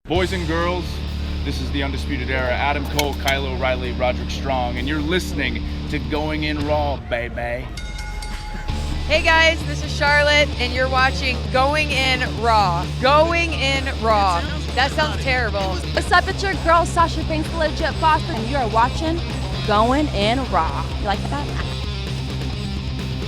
Boys and girls, this is the Undisputed Era. Adam Cole, Kyle O'Reilly, Roderick Strong, and you're listening to Going In Raw, baby. Hey guys, this is Charlotte, and you're watching Going In Raw. Going In Raw. That sounds terrible. What's up, it's your girl Sasha Banks, Legit Boston, and you are watching Going In Raw. You like that?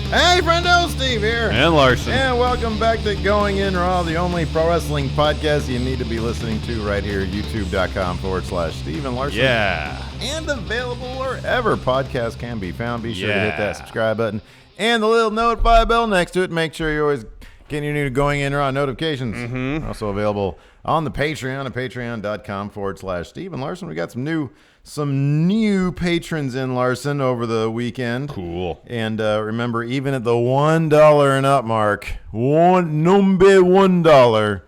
Hey, friendo, Steve here. And Larson. And welcome back to Going In Raw, the only pro wrestling podcast you need to be listening to right here at youtube.com/Steve and Larson. Yeah. And available wherever podcasts can be found. Be sure to hit that subscribe button and the little notify bell next to it. Make sure you're always getting your new Going In Raw notifications. Mm-hmm. Also available on the Patreon at patreon.com/Steve and Larson. We got some new patrons in, Larson, over the weekend. Cool. And remember, even at the $1 and up mark, $1,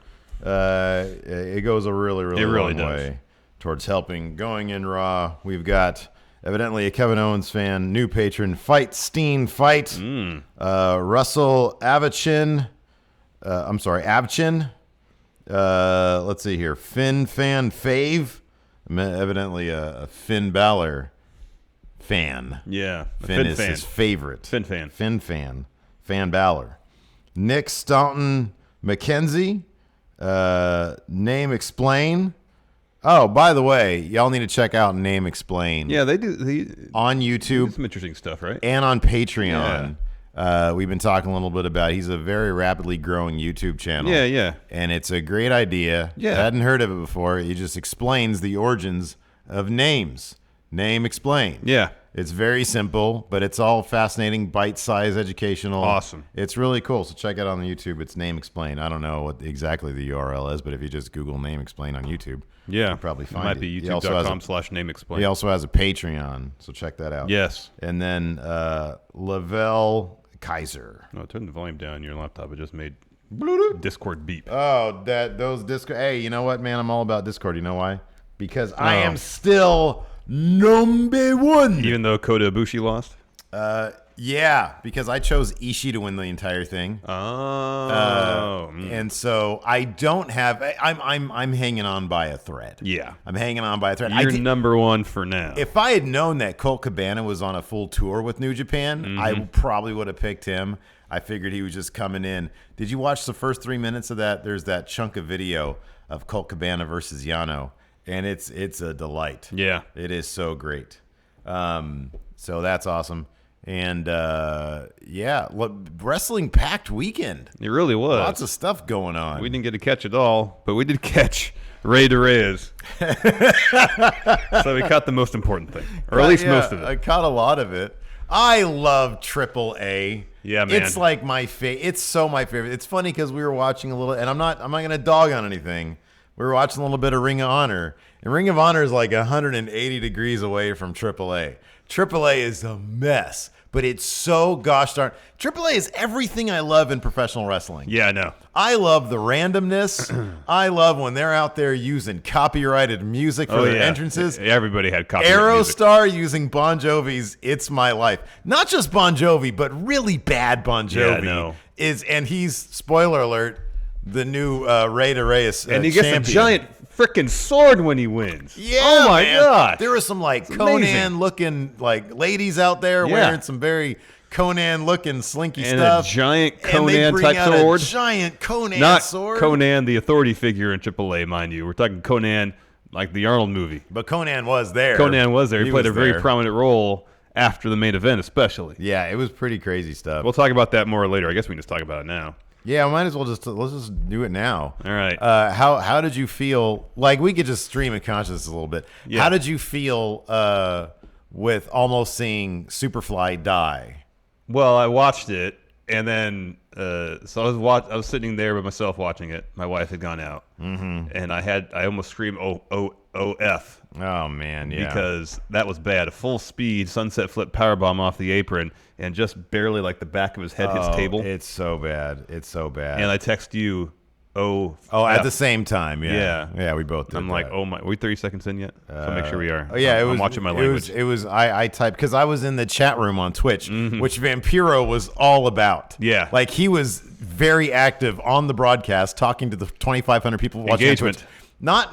it goes a really long way towards helping Going In Raw. We've got evidently a Kevin Owens fan, new patron, Fight Steen Fight, Russell Avchin. Let's see here, Finn Fan Fave. Evidently a Finn Balor fan. Yeah. Finn is his favorite. Finn fan. Fan Balor. Nick Staunton McKenzie. Name Explain. Oh, by the way, y'all need to check out Name Explain. Yeah, they do. On YouTube. They do some interesting stuff, right? And on Patreon. Yeah. We've been talking a little bit about it. He's a very rapidly growing YouTube channel. Yeah. And it's a great idea. Yeah. I hadn't heard of it before. He just explains the origins of names. Name Explain. Yeah. It's very simple, but it's all fascinating, bite-sized, educational. Awesome. It's really cool. So check it out on the YouTube. It's Name Explain. I don't know what exactly the URL is, but if you just Google Name Explain on YouTube, you'll probably find it. Might be youtube.com/nameexplain. He also has a Patreon, so check that out. Yes. And then Lavelle Kaiser. No, turn the volume down on your laptop. It just made Discord beep. Oh, those Discord. Hey, you know what, man? I'm all about Discord. You know why? Because I am still number one. Even though Kota Ibushi lost? Yeah, because I chose Ishii to win the entire thing. And so I don't have. I'm hanging on by a thread. Yeah, I'm hanging on by a thread. You're number one for now. If I had known that Colt Cabana was on a full tour with New Japan, I probably would have picked him. I figured he was just coming in. Did you watch the first 3 minutes of that? There's that chunk of video of Colt Cabana versus Yano, and it's a delight. Yeah, it is so great. So that's awesome. And wrestling packed weekend. It really was. Lots of stuff going on. We didn't get to catch it all, but we did catch Rey de Reyes. So we caught the most important thing, or at least most of it. I caught a lot of it. I love AAA. Yeah, man. It's like my favorite. It's so my favorite. It's funny because we were watching a little, and I'm not going to dog on anything. We were watching a little bit of Ring of Honor, and Ring of Honor is like 180 degrees away from AAA. AAA is a mess, but it's so gosh darn. AAA is everything I love in professional wrestling. Yeah, I know. I love the randomness. I love when they're out there using copyrighted music for their entrances. Everybody had copyrighted Aerostar music. using Bon Jovi's "It's My Life." Not just Bon Jovi, but really bad Bon Jovi. Yeah, I know. And he's, spoiler alert, the new Rey de Reyes and he gets champion. a giant freaking sword when he wins. Yeah, oh my god! There were some Conan-looking ladies out there wearing some very Conan-looking slinky and stuff, a giant Conan and they bring type out sword. A giant Conan Not sword. Conan, the authority figure in AAA, mind you. We're talking Conan, like the Arnold movie. But Conan was there. Conan was there. He played a very prominent role after the main event, especially. Yeah, it was pretty crazy stuff. We'll talk about that more later. I guess we can just talk about it now. Yeah, might as well let's just do it now. All right. How did you feel? Like, we could just stream of consciousness a little bit. Yeah. How did you feel with almost seeing Superfly die? Well, I watched it, and then so I was sitting there by myself watching it. My wife had gone out, and I almost screamed OF. Oh man, yeah. Because that was bad. A full speed sunset flip powerbomb off the apron, and just barely like the back of his head hits table. It's so bad. It's so bad. And I text you, at the same time. Yeah, we both did. I'm like, oh my, are we 30 seconds in yet? So make sure we are. Oh yeah, I'm watching my language. I typed because I was in the chat room on Twitch, which Vampiro was all about. Yeah, like he was very active on the broadcast, talking to the 2,500 people watching. Engagement. Not.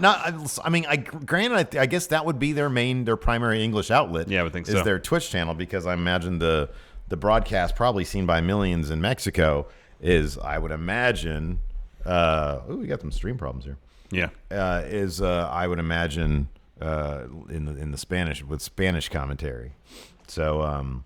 I mean, granted, I guess that would be their primary English outlet. Yeah, I would think so. Is their Twitch channel, because I imagine the broadcast, probably seen by millions in Mexico, is, I would imagine. We got some stream problems here. Yeah. I would imagine in the Spanish, with Spanish commentary. So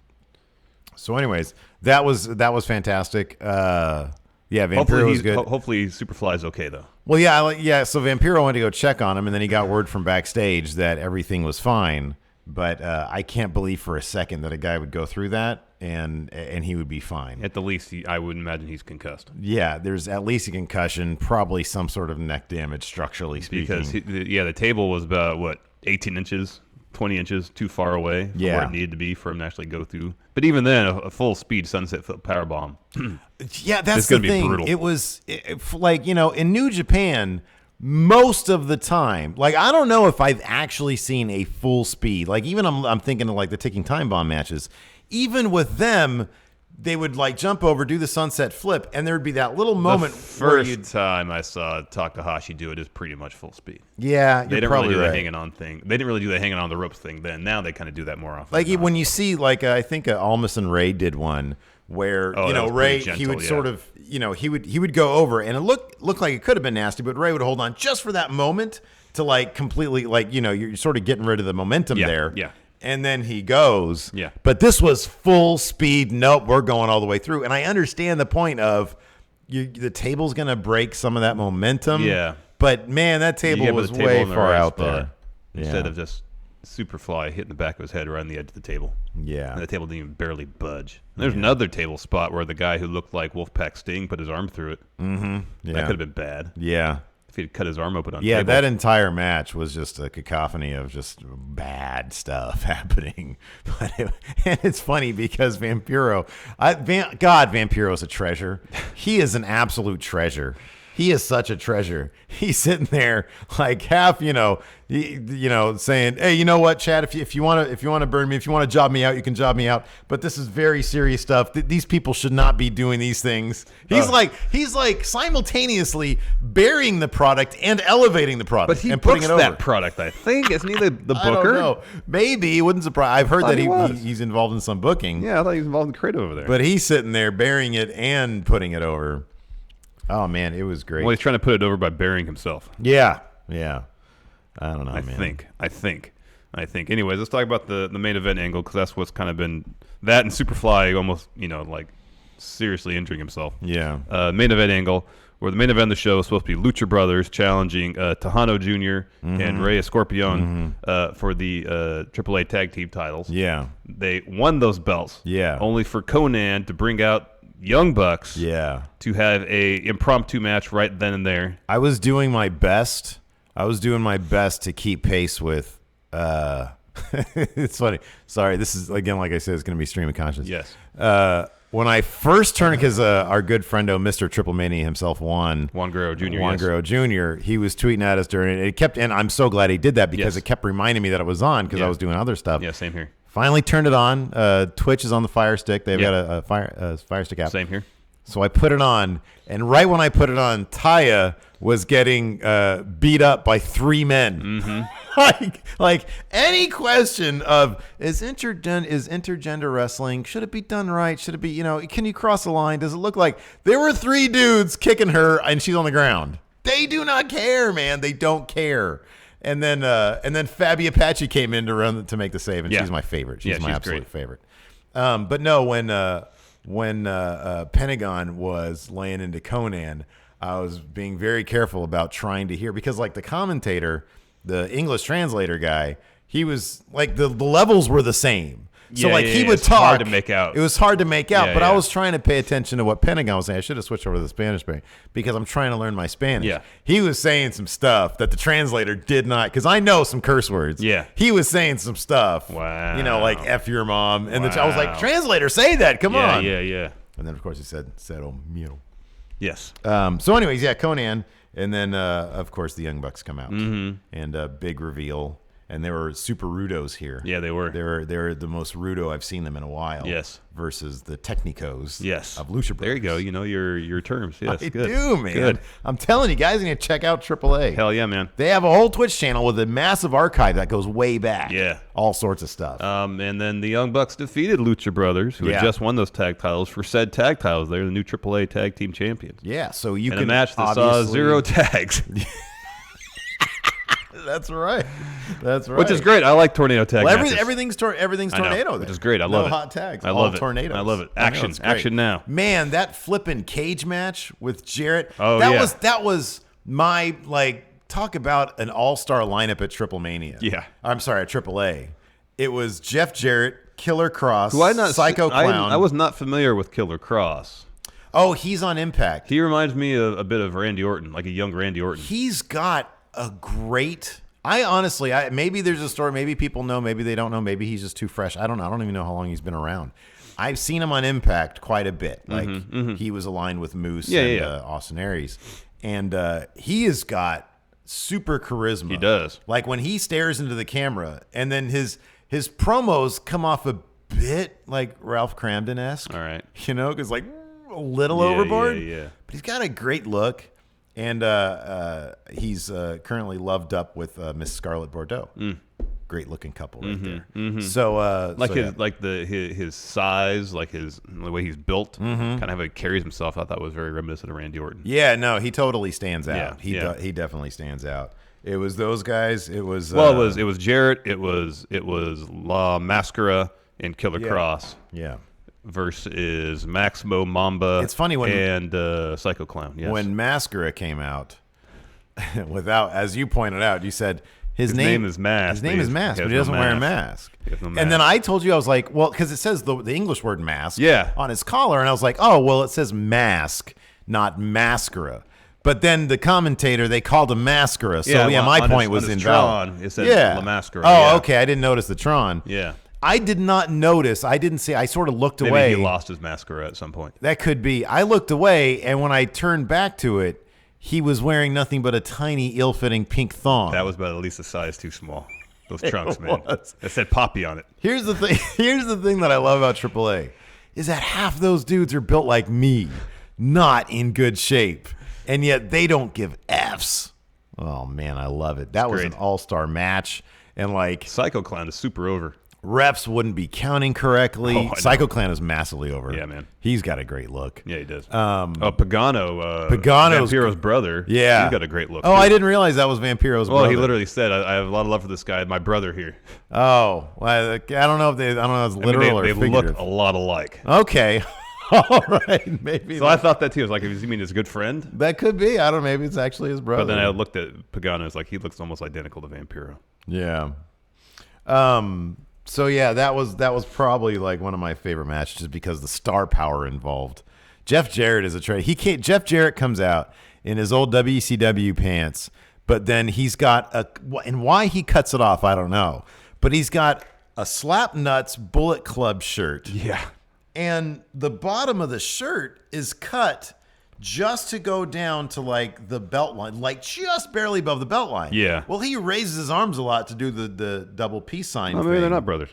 anyways, that was fantastic. Yeah, Vampiro was good. Hopefully Superfly's okay though. Well, yeah. So Vampiro went to go check on him, and then he got word from backstage that everything was fine. But I can't believe for a second that a guy would go through that and he would be fine. At the least, I would imagine he's concussed. Yeah, there's at least a concussion, probably some sort of neck damage, structurally speaking. Because the table was about 18 inches, 20 inches too far away from where it needed to be for him to actually go through. But even then, a full speed sunset flip powerbomb. Yeah, that's the thing. Brutal. It was like, in New Japan, most of the time, like, I don't know if I've actually seen a full speed. Like, even I'm thinking of like the ticking time bomb matches. Even with them, they would like jump over, do the sunset flip, and there would be that little moment. The first time I saw Takahashi do it is pretty much full speed. Yeah, they didn't really do that hanging on thing. They didn't really do that hanging on the ropes thing then. Now they kind of do that more often. Like when you see, like, I think Almas and Ray did one where Ray gentle, he would sort of he would go over, and it looked like it could have been nasty, but Ray would hold on just for that moment to like completely like you're sort of getting rid of the momentum there. Yeah. And then he goes. Yeah. But this was full speed. Nope, we're going all the way through. And I understand the point of the table's going to break some of that momentum. Yeah. But, man, that table was way far out there. Instead of just Superfly hitting the back of his head right on the edge of the table. Yeah. And the table didn't even barely budge. And there's another table spot where the guy who looked like Wolfpack Sting put his arm through it. Mm-hmm. Yeah. That could have been bad. Yeah. If he'd cut his arm open on table. table. That entire match was just a cacophony of just bad stuff happening. And it's funny because Vampiro, Vampiro's a treasure. He is an absolute treasure. He is such a treasure. He's sitting there like half, saying, "Hey, you know what, Chad? If you want to burn me, if you want to job me out, you can job me out. But this is very serious stuff. These people should not be doing these things." He's like simultaneously burying the product and elevating the product. But he and putting books it over. that product, I think. Isn't he the booker? I don't know. Maybe. It wouldn't surprise. I've heard that he's involved in some booking. Yeah, I thought he was involved in the creative over there. But he's sitting there burying it and putting it over. Oh, man, it was great. Well, he's trying to put it over by burying himself. Yeah. I don't know, I man. I think. Anyways, let's talk about the main event angle, because that's what's kind of been that and Superfly almost, like seriously injuring himself. Yeah. Main event angle, where the main event of the show is supposed to be Lucha Brothers challenging Tejano Jr. and Rey Escorpion for the AAA tag team titles. Yeah. They won those belts. Yeah. Only for Conan to bring out Young Bucks. Yeah. To have a impromptu match right then and there. I was doing my best to keep pace with it's funny. Sorry, this is, again, like I said, it's going to be stream of conscience. Yes. When I first turned, because our good friendo, Mr. Triple Mania himself, Juan Guerrero Jr. Guerrero Jr., he was tweeting at us during it. It kept, and I'm so glad he did that, because it kept reminding me that it was on, because I was doing other stuff. Yeah, same here. Finally turned it on. Twitch is on the Fire Stick. They've got a Fire Stick app. Same here. So I put it on, and right when I put it on, Taya was getting beat up by 3 men. Mm-hmm. like any question of is intergender wrestling, should it be done right? Should it be, can you cross the line? Does it look like there were 3 dudes kicking her and she's on the ground? They do not care, man. They don't care. And then Fabi Apache came in to make the save, and she's my favorite. She's my absolute favorite. But no, when Pentagon was laying into Conan, I was being very careful about trying to hear, because like the commentator, the English translator guy, he was like the levels were the same. So he would talk. Hard to make out. It was hard to make out, but I was trying to pay attention to what Pentagon was saying. I should have switched over to the Spanish because I'm trying to learn my Spanish. Yeah. He was saying some stuff that the translator did not, because I know some curse words. Yeah. He was saying some stuff. Wow. Like F your mom. And I was like, translator, say that. Come on. Yeah. And then, of course, he said, "Cero miedo." Yes. So anyways, Conan. And then, of course, the Young Bucks come out. And a big reveal. and they were super rudos here. Yeah, they were. They're the most rudo I've seen them in a while. Yes. Versus the technicos. Yes. Of Lucha Brothers. There you go. You know your terms. Yes. I good. do, man. Good. I'm telling you guys, you need to check out AAA. Hell yeah, man. They have a whole Twitch channel with a massive archive that goes way back. Yeah. All sorts of stuff. And then the Young Bucks defeated Lucha Brothers, who had just won those tag titles for said tag titles. They're the new AAA tag team champions. Yeah, so you in can a match that saw 0 tags. That's right. That's right. Which is great. I like tornado tag matches. Everything's tornado. Which is great. I love it. No hot tags. I love all it. Tornadoes. I love it. Action. Action now. Man, that flipping cage match with Jarrett. Oh, that was my talk about an all-star lineup at Triple Mania. Yeah. I'm sorry, at AAA. It was Jeff Jarrett, Killer Cross, Who I not Psycho Clown. I was not familiar with Killer Cross. Oh, he's on Impact. He reminds me a bit of Randy Orton, like a young Randy Orton. He's got a great. Maybe there's a story. Maybe people know. Maybe they don't know. Maybe he's just too fresh. I don't know. I don't even know how long he's been around. I've seen him on Impact quite a bit. He was aligned with Moose and Austin Aries, and he has got super charisma. He does. Like when he stares into the camera, and then his promos come off a bit like Ralph Cramden-esque. All right. Because a little overboard. Yeah. But he's got a great look. And he's currently loved up with Miss Scarlett Bordeaux. Great looking couple right there. Mm-hmm. So his size, like the way he's built, kind of how he carries himself. I thought was very reminiscent of Randy Orton. Yeah, no, he totally stands out. Yeah, He definitely stands out. It was those guys. It was it was Jarrett. It was La Mascara and Killer Cross. Yeah. Versus Maximo Mamba. It's funny and Psycho Clown. Yes. When Mascara came out, without, as you pointed out, you said his name is Mask. His name is Mask, but he doesn't wear a mask. No and then I told you, I was like, well, because it says the English word mask on his collar, and I was like, oh, well, it says mask, not mascara. But then the commentator, they called him Mascara. So my point was invalid. Tron, it said La Mascara. Oh, okay. I didn't notice the Tron. Yeah. I did not notice. I didn't see. I sort of looked away. Maybe he lost his mascara at some point. That could be. I looked away, and when I turned back to it, he was wearing nothing but a tiny, ill-fitting pink thong. That was about at least a size too small. Those trunks, man. It said Poppy on it. Here's the thing. Here's the thing that I love about AAA is that half those dudes are built like me, not in good shape, and yet they don't give Fs. Oh man, I love it. That was an all-star match, and Psycho Clown is super over. Refs wouldn't be counting correctly. Psycho Clown is massively over. Yeah, man. He's got a great look. Yeah, he does. Pagano's Vampiro's brother. Yeah. He's got a great look. Oh, too. I didn't realize that was Vampiro's brother. Well, he literally said, I have a lot of love for this guy, my brother here. Oh, well, I don't know if it's literal or figurative. They look a lot alike. Okay. All right. Maybe. So I thought that too. I was like, does he mean his good friend? That could be. I don't know. Maybe it's actually his brother. But then I looked at Pagano. It's like, he looks almost identical to Vampiro. Yeah. So yeah, that was probably one of my favorite matches just because the star power involved. Jeff Jarrett is a trade. Jeff Jarrett comes out in his old WCW pants, but then he's got and why he cuts it off, I don't know. But he's got a Slap Nuts Bullet Club shirt. Yeah. And the bottom of the shirt is cut just to go down to the belt line, just barely above the belt line. Yeah. Well, he raises his arms a lot to do the double peace sign. Maybe they're not brothers.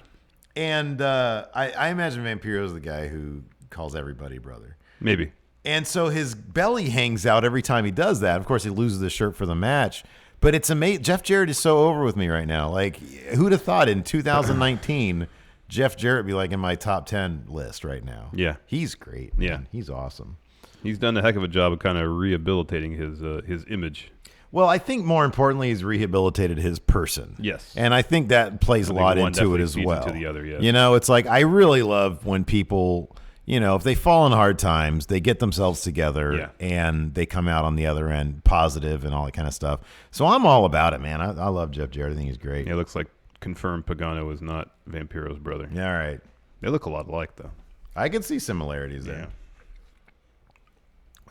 And I imagine Vampiro's the guy who calls everybody brother. Maybe. And so his belly hangs out every time he does that. Of course, he loses the shirt for the match. But it's amazing. Jeff Jarrett is so over with me right now. Who'd have thought in 2019 Jeff Jarrett would be in my top 10 list right now? Yeah. He's great. Man. Yeah. He's awesome. He's done a heck of a job of kind of rehabilitating his image. Well, I think more importantly, he's rehabilitated his person. Yes. And I think that plays a lot into it as well. Into the other, yes. It's I really love when people, if they fall in hard times, they get themselves together and they come out on the other end positive and all that kind of stuff. So I'm all about it, man. I love Jeff Jarrett. I think he's great. Yeah, it looks like confirmed Pagano is not Vampiro's brother. All right. They look a lot alike, though. I can see similarities there. Yeah.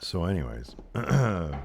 So, anyways, okay.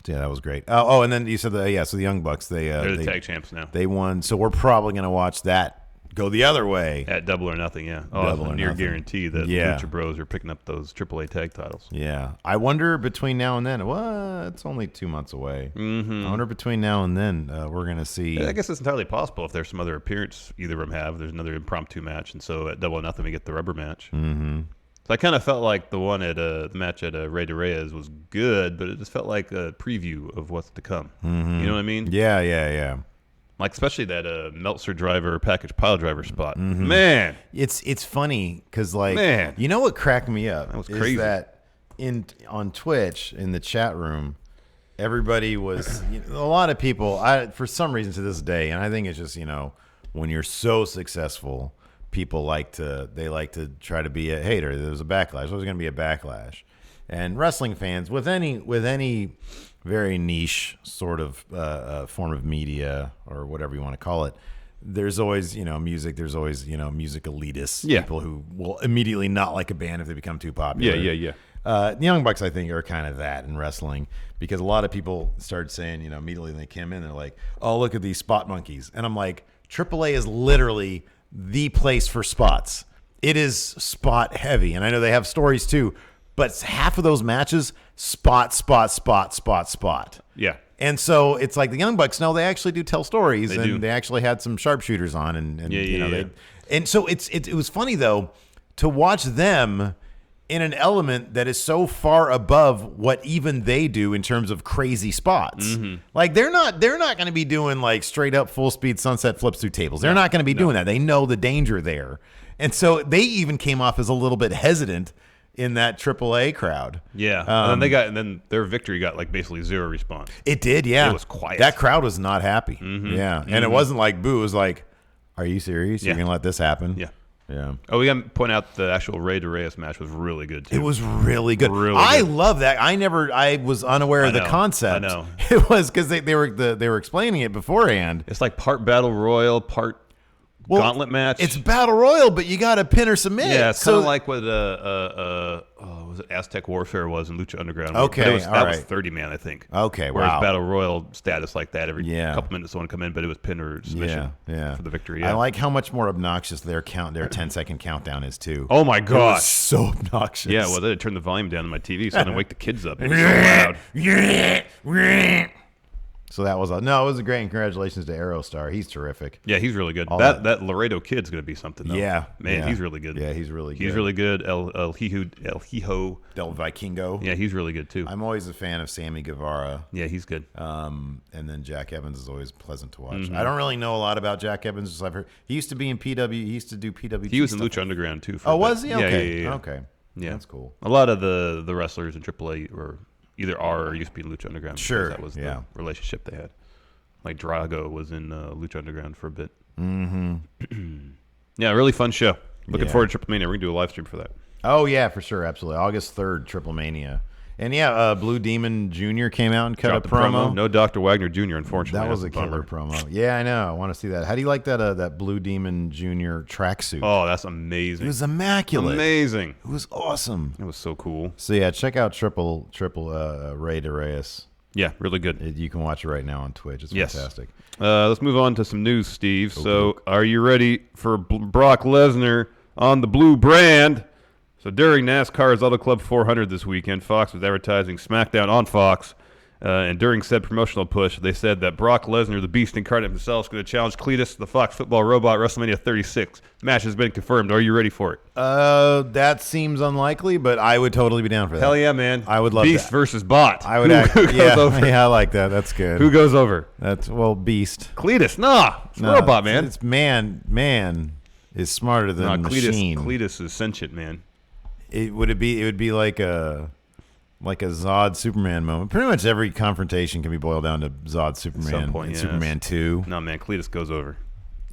So, yeah, that was great. And then you said so the Young Bucks, they're the tag champs now. They won. So we're probably going to watch that go the other way. At Double or Nothing, yeah. Double it's a or near Nothing. guarantee that Yeah. Lucha Bros are picking up those AAA tag titles. Yeah. I wonder between now and then, well, it's only 2 months away. I wonder between now and then we're going to see. I guess it's entirely possible if there's some other appearance either of them have. There's another impromptu match, and so at Double or Nothing we get the rubber match. Mm-hmm. So I kind of felt like the one at the match at Rey de Reyes was good, but it just felt like a preview of what's to come. Mm-hmm. You know what I mean? Yeah. Like especially that Meltzer driver package pile driver spot. Mm-hmm. Man, It's funny because like Man. you know what cracked me up That was is crazy. that on Twitch in the chat room, everybody was a lot of people. For some reason to this day, and I think it's just when you're so successful, people like to try to be a hater. There's a backlash. There's going to be a backlash, and wrestling fans with any very niche sort of form of media or whatever you want to call it. There's always, music. There's always, music elitists, people who will immediately not like a band if they become too popular. Yeah. The Young Bucks, I think, are kind of that in wrestling because a lot of people started saying, immediately when they came in, they're like, "Oh, look at these spot monkeys," and I'm like, AAA is literally the place for spots. It is spot heavy, and I know they have stories too, but half of those matches, spot. Yeah. And so it's like the Young Bucks. No, they actually do tell stories, They and do. they actually had some sharpshooters on, and Yeah. and so it was funny though to watch them in an element that is so far above what even they do in terms of crazy spots. Mm-hmm. Like they're not going to be doing like straight up full speed sunset flips through tables. They're not going to be doing that. They know the danger there, and so they even came off as a little bit hesitant in that AAA crowd. Yeah. And then their victory got like basically zero response. It did, yeah. It was quiet. That crowd was not happy. Yeah. And it wasn't like boo. It was like, are you serious? You're Yeah. going to let this happen? Yeah. Yeah. Oh, we got to point out the actual Rey de Reyes match was really good too. It was really good. Really I good. love that. I was unaware of the know. concept. I know. It was because they were explaining it beforehand. It's like part battle royal, part gauntlet match. It's battle royal, but you got to pin or submit. Yeah, it's kind of like what was it Aztec Warfare was in Lucha Underground. Okay, but that was right. 30 man, I think. Okay, Whereas wow. battle royal status like that every Yeah. couple minutes someone come in, but it was pin or submission for the victory. Yeah. I like how much more obnoxious their 10-second countdown is too. Oh my It was gosh. so obnoxious. Yeah, well, they had to turn the volume down on my TV so I didn't wake the kids up. It was so loud. So that was it was a great, and congratulations to Aerostar. He's terrific. Yeah, he's really good. All That Laredo kid's going to be something, though. Yeah. Man, yeah. he's really good. Yeah, he's really good. He's really good. El Hijo. Del Vikingo. Yeah, he's really good, too. I'm always a fan of Sammy Guevara. Yeah, he's good. And then Jack Evans is always pleasant to watch. Mm-hmm. I don't really know a lot about Jack Evans. Just I've heard he used to be in PW. He used to do PWG. He was in stuff. Lucha Underground, too. For Oh, a bit. was he? Okay. Yeah. Okay. Yeah. That's cool. A lot of the wrestlers in AAA were either are or used to be in Lucha Underground. because Sure, That was yeah. the relationship they had. Like Drago was in Lucha Underground for a bit. Mm-hmm. Yeah, really fun show. Looking Yeah. forward to Triple Mania. We're going to do a live stream for that. Oh yeah, for sure, absolutely. August 3rd, Triple Mania. And yeah, Blue Demon Jr. came out and cut Dropped a the promo. No Dr. Wagner Jr., unfortunately. That was That's a killer bummer. promo. Yeah, I know. I want to see that. How do you like that Blue Demon Jr. tracksuit? Oh, that's amazing. It was immaculate. Amazing. It was awesome. It was so cool. So yeah, check out Triple Rey de Reyes. Yeah, really good. You can watch it right now on Twitch. It's Yes. fantastic. Let's move on to some news, Steve. So, are you ready for Brock Lesnar on the blue brand? So, during NASCAR's Auto Club 400 this weekend, Fox was advertising Smackdown on Fox. And during said promotional push, they said that Brock Lesnar, the Beast incarnate himself, is going to challenge Cletus, the Fox football robot, WrestleMania 36. The match has been confirmed. Are you ready for it? That seems unlikely, but I would totally be down for that. Hell yeah, man. I would love Beast that. versus Bot. I would Who goes over? Yeah, I like that. That's good. Who goes over? That's Beast. Cletus. Nah. It's No, robot, man. It's man is smarter than Nah, machine. Cletus is sentient, man. It would be like a Zod Superman moment. Pretty much every confrontation can be boiled down to Zod Superman some point, and yes. Superman 2. No, man. Cletus goes over.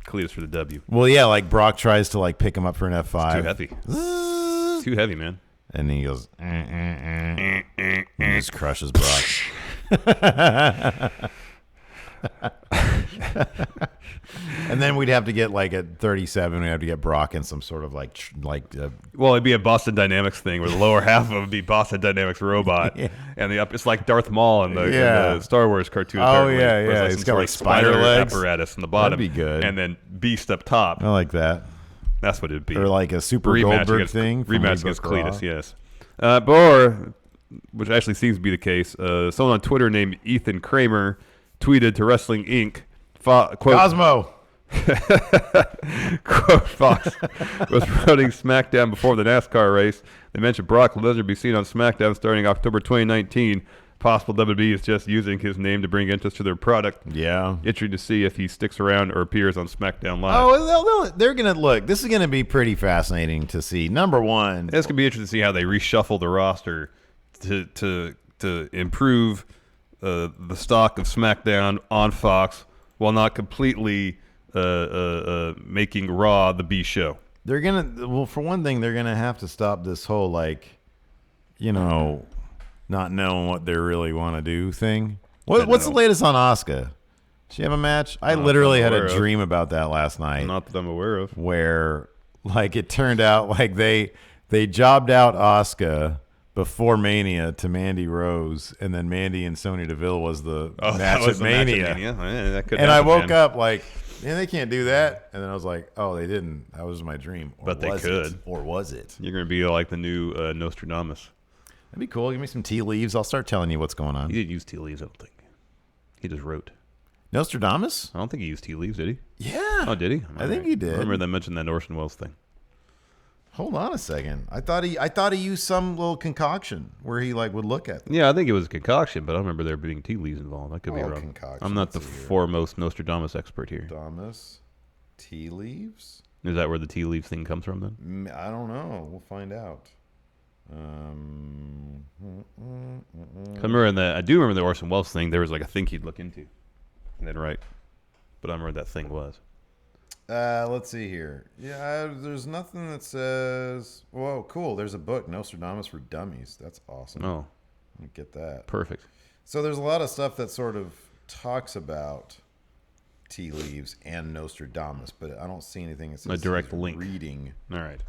Cletus for the W. Well, yeah, like Brock tries to like pick him up for an F5. Too heavy. Too heavy, man. And he goes, and just crushes Brock. And then we'd have to get like at 37, we'd have to get Brock in some sort of well, it'd be a Boston Dynamics thing where the lower half of it would be Boston Dynamics robot, and the up it's like Darth Maul in the Star Wars cartoon. Oh apparently, yeah, where yeah. it's He's like got like spider legs apparatus in the bottom. That'd be good. And then Beast up top. I like that. That's what it'd be. Or like a Super Rematch Goldberg against, thing. Rematch against Cletus, yes. Or, which actually seems to be the case, someone on Twitter named Ethan Kramer tweeted to Wrestling Inc. Quote, Cosmo. Quote, Fox was promoting SmackDown before the NASCAR race. They mentioned Brock Lesnar be seen on SmackDown starting October 2019. Possible WWE is just using his name to bring interest to their product. Yeah. Interesting to see if he sticks around or appears on SmackDown Live. Oh, they're going to look. This is going to be pretty fascinating to see. Number one. It's going to be interesting to see how they reshuffle the roster to improve the stock of SmackDown on Fox while not completely making Raw the B show. They're going to, well, for one thing, they're going to have to stop this whole, not knowing what they really want to do thing. What's the latest on Asuka? Does she have a match? I literally had a dream about that last night. Not that I'm aware of. Where, it turned out like they jobbed out Asuka before Mania to Mandy Rose, and then Mandy and Sonya Deville was the match at Mania. And I woke up they can't do that. And then I was like, oh, they didn't. That was my dream. But they could. Or was it? You're going to be like the new Nostradamus. That'd be cool. Give me some tea leaves. I'll start telling you what's going on. He didn't use tea leaves, I don't think. He just wrote. Nostradamus? I don't think he used tea leaves, did he? Yeah. Oh, did he? I think he did. I remember them mentioning that Orson Welles thing. Hold on a second. I thought he used some little concoction where he would look at them. Yeah, I think it was a concoction, but I don't remember there being tea leaves involved. I could be wrong. Concoction. I'm not the foremost Nostradamus expert here. Nostradamus, tea leaves? Is that where the tea leaves thing comes from then? I don't know. We'll find out. I do remember the Orson Welles thing. There was a thing he'd look into and then write. But I don't remember what that thing was. Let's see here. Yeah, there's nothing that says. Whoa, cool. There's a book, Nostradamus for Dummies. That's awesome. Oh, let me get that. Perfect. So there's a lot of stuff that sort of talks about tea leaves and Nostradamus, but I don't see anything that says a direct link. Reading. All right.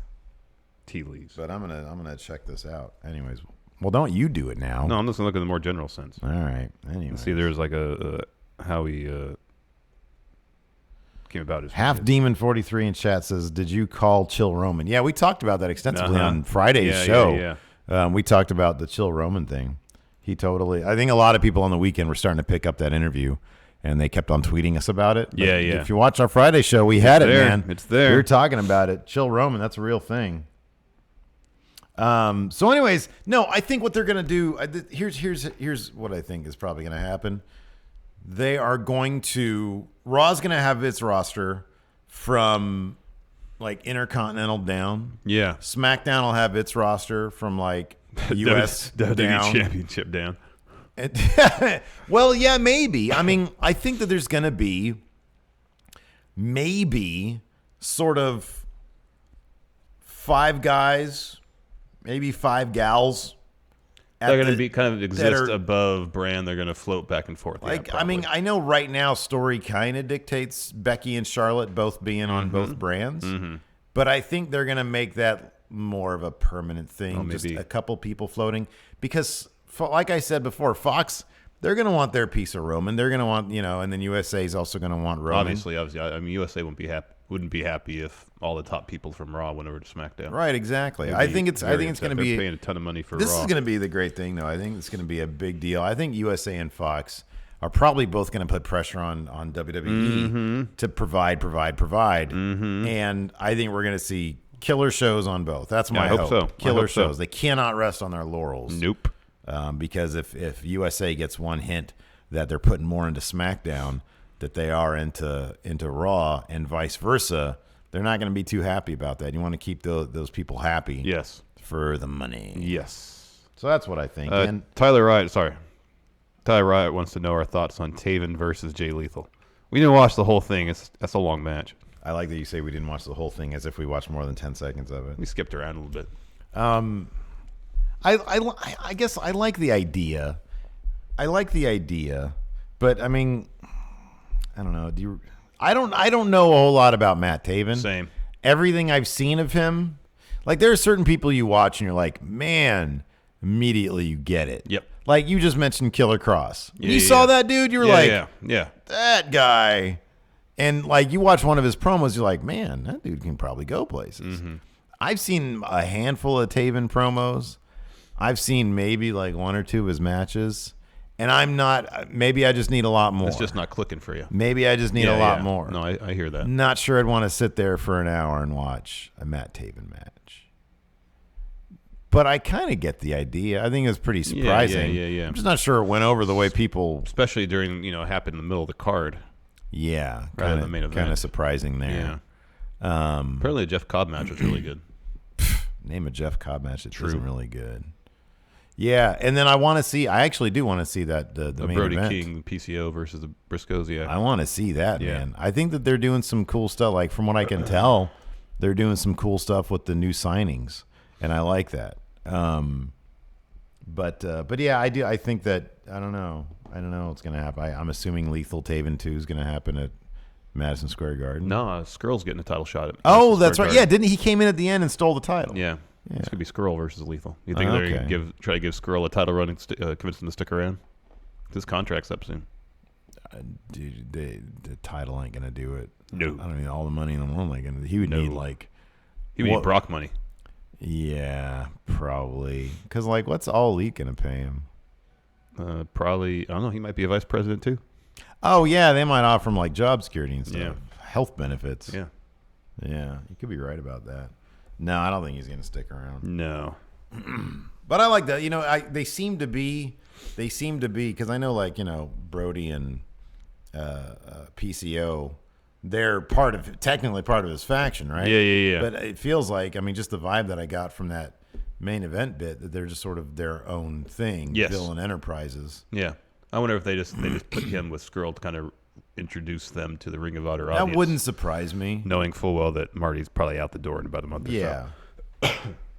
Tea leaves. But I'm gonna check this out. Anyways, well, don't you do it now? No, I'm just gonna look at the more general sense. All right. Anyway, see, there's how he came about his Half Demon 43 in chat says, "Did you call Chill Roman?" Yeah, we talked about that extensively on Friday's show. Yeah. We talked about the Chill Roman thing. I think a lot of people on the weekend were starting to pick up that interview, and they kept on tweeting us about it. But yeah. If you watch our Friday show, we had it, man. It's there. We were talking about it. Chill Roman, that's a real thing. So anyways, no, I think what they're going to do, here's what I think is probably going to happen. They are going to, Raw's going to have its roster from Intercontinental down. Yeah. SmackDown will have its roster from US WWE down. Championship down. Well, yeah, maybe. I mean, I think that there's going to be maybe sort of 5 guys, maybe 5 gals. They're going to be kind of exist above brand. They're going to float back and forth. I know right now story kind of dictates Becky and Charlotte both being on both brands. Mm-hmm. But I think they're going to make that more of a permanent thing. Just a couple people floating. Because, like I said before, Fox, they're going to want their piece of Roman. They're going to want, and then USA is also going to want Roman. Obviously. I mean, USA wouldn't be happy if all the top people from Raw went over to SmackDown. Right, exactly. I think it's going to be paying a ton of money for This Raw. is going to be the great thing, though. I think it's going to be a big deal. I think USA and Fox are probably both going to put pressure on WWE to provide. Mm-hmm. And I think we're going to see killer shows on both. That's my hope. So. Killer shows. They cannot rest on their laurels. Nope. Because if USA gets one hint that they're putting more into SmackDown that they are into Raw and vice versa, they're not going to be too happy about that. You want to keep those people happy. Yes. For the money. Yes. So that's what I think. Tyler Riot wants to know our thoughts on Taven versus Jay Lethal. We didn't watch the whole thing. That's a long match. I like that you say we didn't watch the whole thing as if we watched more than 10 seconds of it. We skipped around a little bit. I guess I like the idea. But I mean, I don't know. I don't know a whole lot about Matt Taven. Same. Everything I've seen of him, like there are certain people you watch and you're like, man, immediately you get it. Yep. Like you just mentioned Killer Cross. When Yeah, you saw that dude, you were like, yeah. that guy. And like you watch one of his promos, you're like, man, that dude can probably go places. Mm-hmm. I've seen a handful of Taven promos. I've seen maybe like one or two of his matches. And I'm not, maybe I just need a lot more. It's just not clicking for you. Maybe I just need a lot more. No, I hear that. Not sure I'd want to sit there for an hour and watch a Matt Taven match. But I kind of get the idea. I think it's pretty surprising. Yeah. I'm just not sure it went over the way people... Especially during, it happened in the middle of the card. Yeah. Rather than the main event. Kind of surprising there. Yeah. Apparently the Jeff Cobb match was really good. Name a Jeff Cobb match that isn't really good. Yeah, and then I actually do want to see that the main Brody event. King, PCO versus the Briscoes, yeah. I want to see that, man. I think that they're doing some cool stuff. Like, from what I can tell, they're doing some cool stuff with the new signings, and I like that. But yeah, I do. I think that I don't know what's gonna happen. I'm assuming Lethal Taven 2 is gonna happen at Madison Square Garden. No, Skrull's getting a title shot at Oh, Madison that's Square right. Garden. Yeah, didn't he came in at the end and stole the title? Yeah. It's gonna be Skrull versus Lethal. You think they're gonna try to give Skrull a title run and convince him to stick around? His contract's up soon. Dude, the title ain't gonna do it. No. I don't mean all the money in the world ain't gonna. He would need like. He would need Brock money. Yeah, probably. Because, like, what's All Elite going to pay him? Probably, I don't know, he might be a vice president too. Oh, yeah, they might offer him, like, job security and stuff. Yeah. Health benefits. Yeah. Yeah, you could be right about that. No, I don't think he's going to stick around. No. But I like that. They seem to be, because I know, like, Brody and PCO, they're technically part of his faction, right? Yeah. But it feels like, just the vibe that I got from that main event bit, that they're just sort of their own thing. Yes. Villain Enterprises. Yeah. I wonder if they just put him with Skrull to kind of introduce them to the Ring of Honor audience. That wouldn't surprise me. Knowing full well that Marty's probably out the door in about a month or Yeah. so.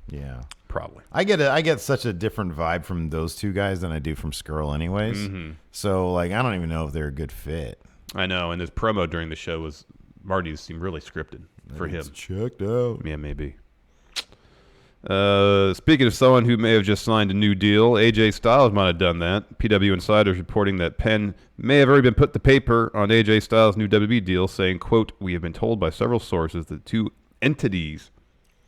Yeah. Probably. I get such a different vibe from those two guys than I do from Skrull anyways. Mm-hmm. So, like, I don't even know if they're a good fit. I know, and his promo during the show was Marty's seemed really scripted for him. Checked out. Yeah, maybe. Speaking of someone who may have just signed a new deal, AJ Styles might have done that. PW Insider is reporting that Penn may have already been put to paper on AJ Styles' new WWE deal, saying, quote, "We have been told by several sources that two entities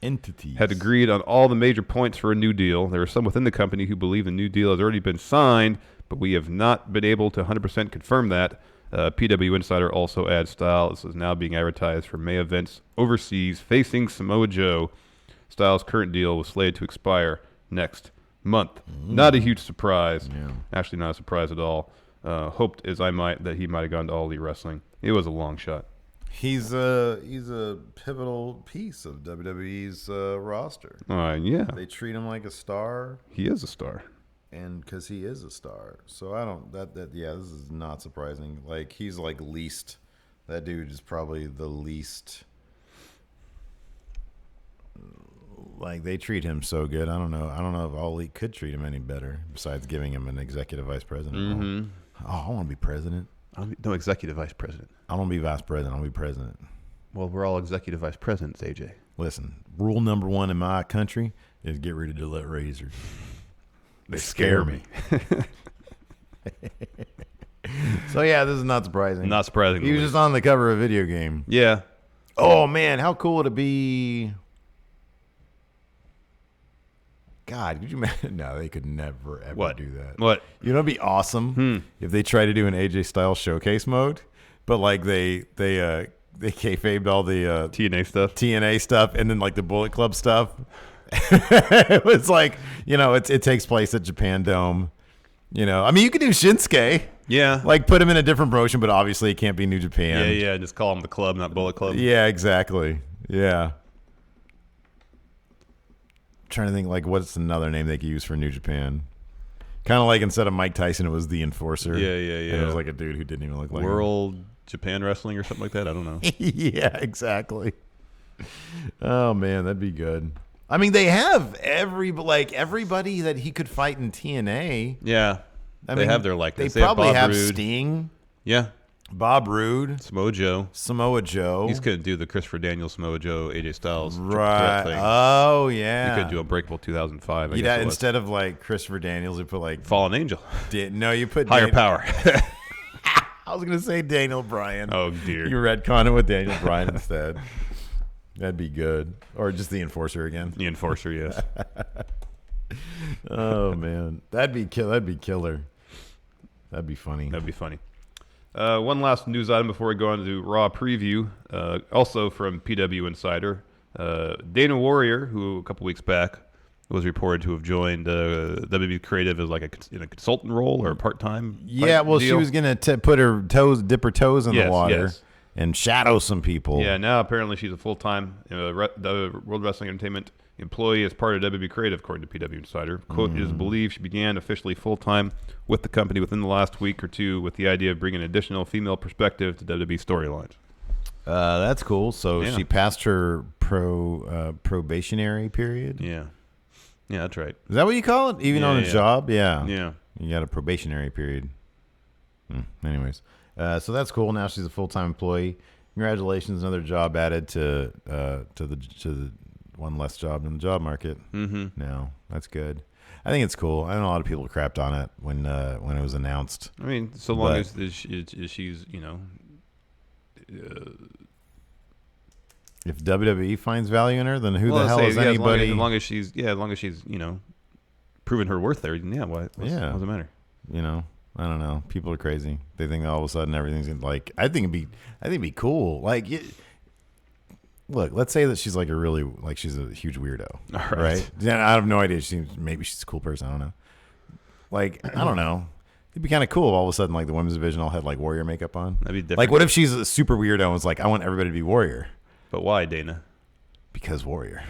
had agreed on all the major points for a new deal. There are some within the company who believe the new deal has already been signed, but we have not been able to 100% confirm that." PW Insider also adds Styles is now being advertised for May events overseas facing Samoa Joe. Styles' current deal was slated to expire next month. Not a huge surprise. Yeah. Actually, not a surprise at all. Hoped as I might that he might have gone to All Elite Wrestling. It was a long shot. He's a pivotal piece of WWE's roster. Yeah. They treat him like a star, He is a star. and because he is a star, so I don't yeah, this is not surprising. Like, he's like least. That dude is probably the least. Like, they treat him so good. I don't know if All Elite could treat him any better besides giving him an executive vice president role. Oh, I want to be president. No executive vice president. I don't want to be vice president. I want to be president. Well, we're all executive vice presidents, AJ. Listen, rule number one in my country is get rid of Gillette razors. They scare me. So, yeah, this is not surprising. Not surprising. He was just on the cover of a video game. Yeah. Oh, man, how cool would it be? God, could you imagine? No, they could never, ever do that. What? You know, it'd be awesome if they tried to do an AJ Styles showcase mode, but like they kayfabed all the TNA stuff, and then like the Bullet Club stuff. It was like, it takes place at Japan Dome. You could do Shinsuke. Yeah. Like, put him in a different promotion, but obviously it can't be New Japan. Yeah. Just call him the club, not Bullet Club. Yeah, exactly. Yeah. Trying to think, like, what's another name they could use for New Japan? Kind of like, instead of Mike Tyson, it was the Enforcer. Yeah. And it was like a dude who didn't even look like World Japan Wrestling or something like that. I don't know. Yeah, exactly. Oh man, that'd be good. I mean, they have everybody that he could fight in TNA. Yeah, they have their likeness. They probably have Rude. Sting. Yeah, Bob Roode, Samoa Joe. He's couldn't do the Christopher Daniels, Samoa Joe, AJ Styles right? thing. Oh yeah, He could do Unbreakable 2005. Instead of like Christopher Daniels, you put like Fallen Angel. No, you put Higher Power. I was gonna say Daniel Bryan. Oh dear. You retcon it with Daniel Bryan instead. That'd be good. Or just the Enforcer again. The Enforcer, yes. Oh man, that'd be killer. That'd be funny. That'd be funny. One last news item before we go on to Raw preview. Also from PW Insider, Dana Warrior, who a couple weeks back was reported to have joined WWE Creative as like in a consultant role or a part-time. Yeah, well, deal. She was gonna dip her toes in the water and shadow some people. Yeah, now apparently she's a full-time World Wrestling Entertainment employee as part of WWE Creative, according to PW Insider. Quote, it is believed she began officially full-time with the company within the last week or two with the idea of bringing additional female perspective to WWE storylines. That's cool. So she passed her probationary period? Yeah. Yeah, that's right. Is that what you call it? Even on a job? Yeah. Yeah. You got a probationary period. Anyways. So that's cool. Now she's a full-time employee. Congratulations. Another job added to the one less job in the job market. Mm-hmm. No, that's good. I think it's cool. I know a lot of people crapped on it when it was announced. I mean, so long as she's, if WWE finds value in her, then who the hell is anybody? As long as she's proven her worth there, yeah, what does it matter? I don't know. People are crazy. They think all of a sudden everything's like. I think it'd be cool. Like, look, let's say that she's like she's a huge weirdo, right? Yeah, I have no idea. Maybe she's a cool person. I don't know. Like, I don't know. It'd be kind of cool if all of a sudden like the women's division all had like Warrior makeup on. That'd be different. Like, what if she's a super weirdo and was like, I want everybody to be Warrior? But why, Dana? Because Warrior.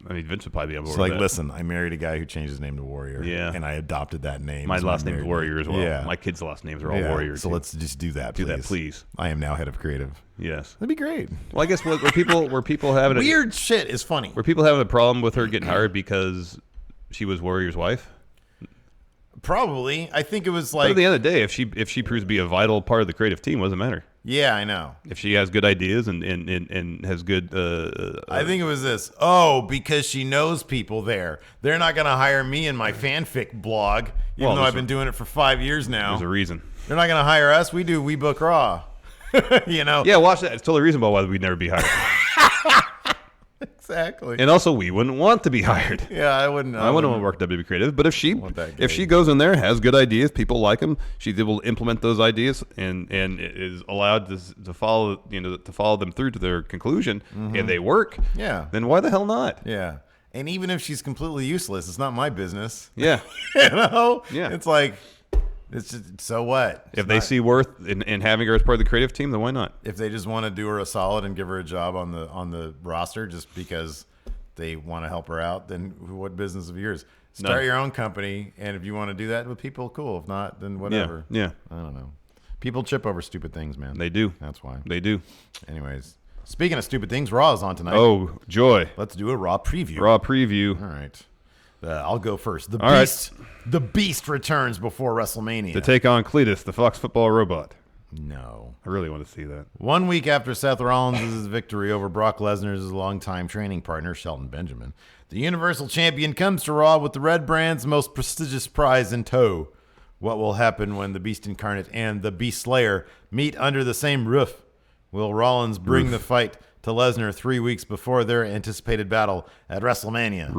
I mean, Vince would probably be able to. So, like, listen, I married a guy who changed his name to Warrior. Yeah. And I adopted that name. My last name is Warrior as well. Yeah. My kids' last names are all Warrior. So let's just do that, please. Do that, please. I am now head of creative. Yes. That'd be great. Well, I guess were people having weird shit is funny. Were people having a problem with her getting hired because she was Warrior's wife? Probably. I think it was like. But at the end of the day, if she proves to be a vital part of the creative team, what does it matter? Yeah, I know. If she has good ideas and has good. I think it was this. Oh, because she knows people there. They're not going to hire me in my fanfic blog, even though I've been doing it for 5 years now. There's a reason. They're not going to hire us. We book Raw. Yeah, watch that. It's totally reasonable why we'd never be hired. Exactly. And also, we wouldn't want to be hired. Yeah, I wouldn't. I wouldn't want to work WWE Creative. But if she goes in there, has good ideas, people like them, she's able to implement those ideas, and is allowed to follow them through to their conclusion, and they work. Yeah. Then why the hell not? Yeah. And even if she's completely useless, it's not my business. Yeah. Yeah. It's like. It's just, so what? If they see worth in having her as part of the creative team, then why not? If they just want to do her a solid and give her a job on the roster just because they want to help her out, then what business of yours? Start your own company, and if you want to do that with people, cool. If not, then whatever. Yeah. I don't know. People trip over stupid things, man. They do. That's why. They do. Anyways, speaking of stupid things, Raw is on tonight. Oh, joy. Let's do a Raw preview. Raw preview. All right. I'll go first. The Beast returns before WrestleMania. To take on Cletus, the Fox football robot. No. I really want to see that. 1 week after Seth Rollins' victory over Brock Lesnar's longtime training partner, Shelton Benjamin, the Universal Champion comes to Raw with the Red Brand's most prestigious prize in tow. What will happen when the Beast Incarnate and the Beast Slayer meet under the same roof? Will Rollins bring the fight to Lesnar 3 weeks before their anticipated battle at WrestleMania?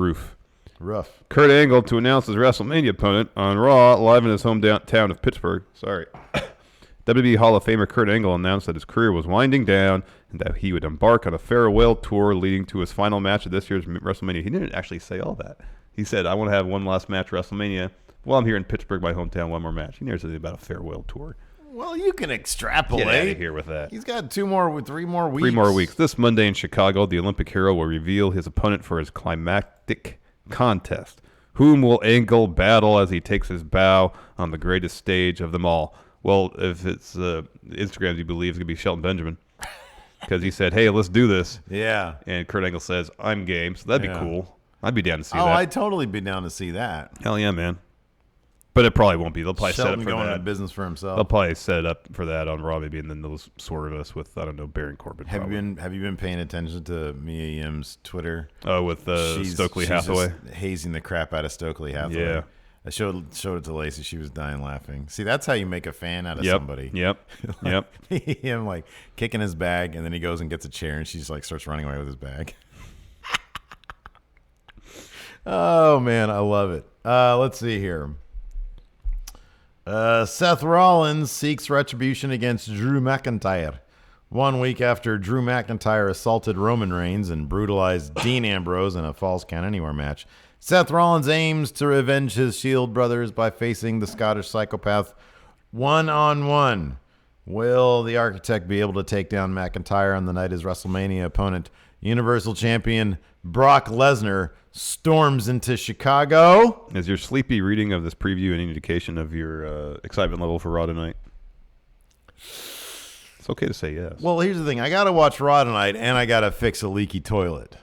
Rough. Kurt Angle to announce his WrestleMania opponent on Raw live in his hometown of Pittsburgh. WWE Hall of Famer Kurt Angle announced that his career was winding down and that he would embark on a farewell tour leading to his final match at this year's WrestleMania. He didn't actually say all that. He said, I want to have one last match at WrestleMania while I'm here in Pittsburgh, my hometown, one more match. He never said anything about a farewell tour. Well, you can extrapolate. Get out of here with that. He's got 3 more weeks. 3 more weeks. This Monday in Chicago, the Olympic hero will reveal his opponent for his climactic contest. Whom will Angle battle as he takes his bow on the greatest stage of them all? Well, if it's Instagram, you believe it's going to be Shelton Benjamin. Because he said, hey, let's do this. Yeah. And Kurt Angle says, I'm game. So that'd be cool. I'd be down to see that. Oh, I'd totally be down to see that. Hell yeah, man. But it probably won't be. They'll probably Shelton set up for going that. into business for himself. They'll probably set it up for that on Raw, maybe, and then they'll swerve us with, I don't know, Baron Corbin. Have you been paying attention to Mia Yim's Twitter? Oh, with Stokely Hathaway? Just hazing the crap out of Stokely Hathaway. Yeah. I showed it to Lacey. She was dying laughing. See, that's how you make a fan out of somebody. Yep. Yep. Him like kicking his bag, and then he goes and gets a chair, and she's like starts running away with his bag. Oh man, I love it. Let's see here. Seth Rollins seeks retribution against Drew McIntyre. 1 week after Drew McIntyre assaulted Roman Reigns and brutalized Dean Ambrose in a Falls Count Anywhere match, Seth Rollins aims to revenge his Shield brothers by facing the Scottish psychopath one-on-one. Will the Architect be able to take down McIntyre on the night his WrestleMania opponent, Universal Champion Brock Lesnar, storms into Chicago? Is your sleepy reading of this preview any indication of your excitement level for Raw tonight? It's okay to say yes. Well, here's the thing. I got to watch Raw tonight, and I got to fix a leaky toilet.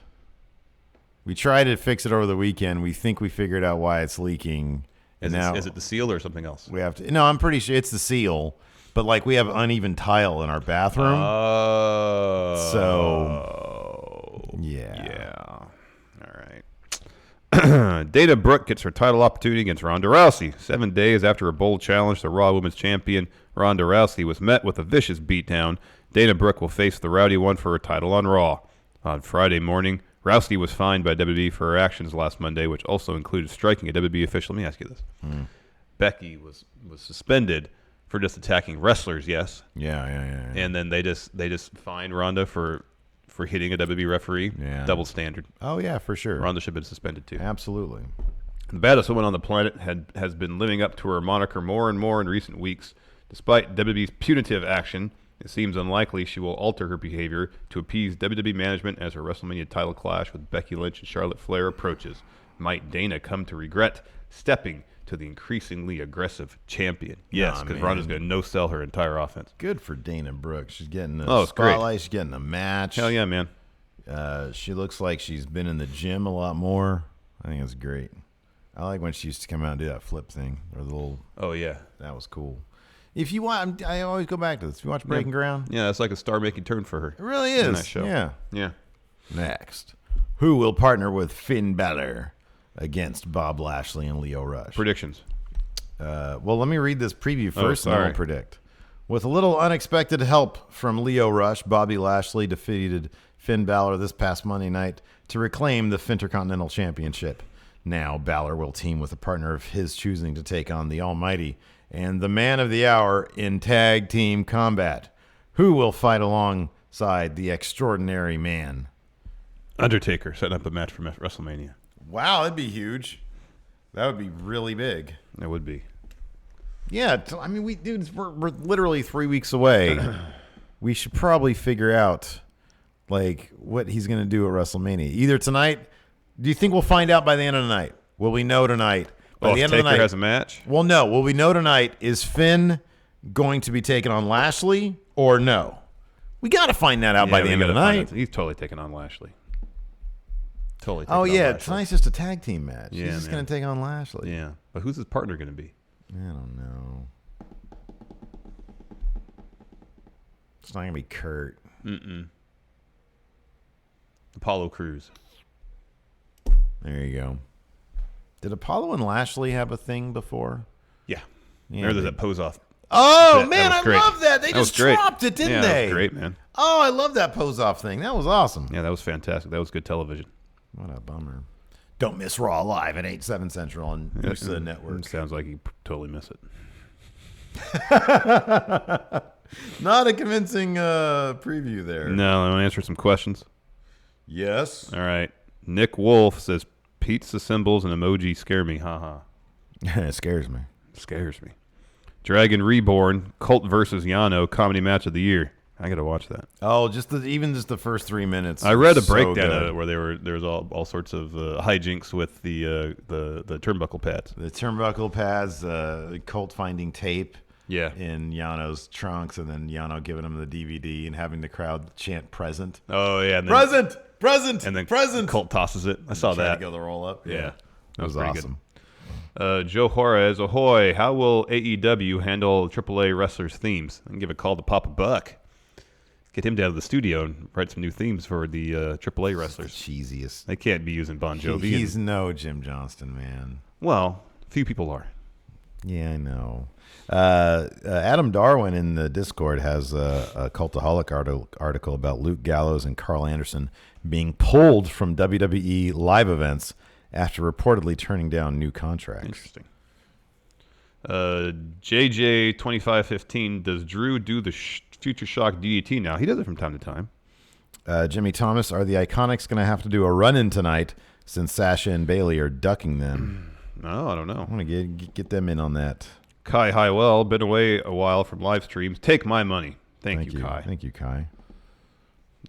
We tried to fix it over the weekend. We think we figured out why it's leaking. Is now it the seal or something else? we have to. No, I'm pretty sure it's the seal. But like we have uneven tile in our bathroom. Oh. So yeah. Yeah. All right. Dana Brooke gets her title opportunity against Ronda Rousey. 7 days after a bold challenge to Raw Women's Champion Ronda Rousey was met with a vicious beatdown, Dana Brooke will face the Rowdy One for her title on Raw. On Friday morning, Rousey was fined by WWE for her actions last Monday, which also included striking a WWE official. Let me ask you this. Becky was suspended for just attacking wrestlers, yes. Yeah. And then they just fined Ronda for hitting a WWE referee. Yeah. Double standard. Oh yeah, for sure. Ronda should have been suspended too. Absolutely. The baddest woman on the planet has been living up to her moniker more and more in recent weeks. Despite WWE's punitive action, it seems unlikely she will alter her behavior to appease WWE management as her WrestleMania title clash with Becky Lynch and Charlotte Flair approaches. Might Dana come to regret stepping to the increasingly aggressive champion? Yes, because Ronda's going to no-sell her entire offense. Good for Dana Brooke. She's getting a spotlight. She's getting a match. Hell yeah, man. She looks like she's been in the gym a lot more. I think it's great. I like when she used to come out and do that flip thing. Or the little. Oh, yeah. That was cool. If you want, I always go back to this. If you watch Breaking Ground. Yeah, it's like a star-making turn for her. It really is. In that show. Yeah. Next. Who will partner with Finn Balor against Bob Lashley and Lio Rush? Predictions. Well, let me read this preview first, and then sorry. we'll predict. With a little unexpected help from Lio Rush, Bobby Lashley defeated Finn Balor this past Monday night to reclaim the Intercontinental Championship. Now, Balor will team with a partner of his choosing to take on the Almighty and the Man of the Hour in tag team combat. Who will fight alongside the Extraordinary Man? Undertaker setting up a match for WrestleMania. Wow, that'd be huge. That would be really big. That would be. Yeah, I mean, we're literally 3 weeks away. We should probably figure out, like, what he's going to do at WrestleMania. Either tonight. Do you think we'll find out by the end of the night? Will we know tonight? By the end of the night, has a match? Well, no. Will we know tonight? Is Finn going to be taking on Lashley or no? We got to find that out by the end of the night. He's totally taking on Lashley. Totally. Oh yeah, tonight's just a tag team match. Yeah, he's just going to take on Lashley. Yeah, but who's his partner going to be? I don't know. It's not going to be Kurt. Apollo Crews. There you go. Did Apollo and Lashley have a thing before? Yeah. Yeah, Remember that pose off? Oh, man, I great. love that. They That was just great. dropped it, didn't Yeah, they? that was great, man. Oh, I love that pose off thing. That was awesome. Yeah, that was fantastic. That was good television. What a bummer. Don't miss Raw Live at 8/7 Central on USA Network. Sounds like you totally miss it. Not a convincing preview there. No, I want to answer some questions. Yes. All right. Nick Wolf says, pizza symbols and emoji scare me. Haha. It scares me. Scares me. Dragon Reborn, Colt versus Yano, comedy match of the year. I got to watch that. Oh, even just the first 3 minutes. I read a so breakdown good. of it where there was all sorts of hijinks with the turnbuckle pads. The turnbuckle pads, Colt finding tape Yeah. in Yano's trunks, and then Yano giving him the DVD and having the crowd chant present. Oh yeah. And then, Present! And then Present! Colt tosses it. I saw Trying that. to go the roll up. Yeah. That was pretty awesome. Joe Juarez, ahoy. How will AEW handle AAA wrestlers' themes? I can give a call to Papa Buck. Get him down to the studio and write some new themes for the AAA wrestlers. Cheesiest. They can't be using Bon Jovi. He's no Jim Johnston, man. Well, few people are. Yeah, I know. Adam Darwin in the Discord has a Cultaholic article about Luke Gallows and Carl Anderson being pulled from WWE live events after reportedly turning down new contracts. Interesting. JJ2515, does Drew do the Future Shock DDT now? He does it from time to time. Jimmy Thomas, are the Iconics going to have to do a run-in tonight since Sasha and Bailey are ducking them? No, I don't know. I want to get them in on that. Kai Highwell, been away a while from live streams. Take my money. Thank you, Kai. Thank you, Kai.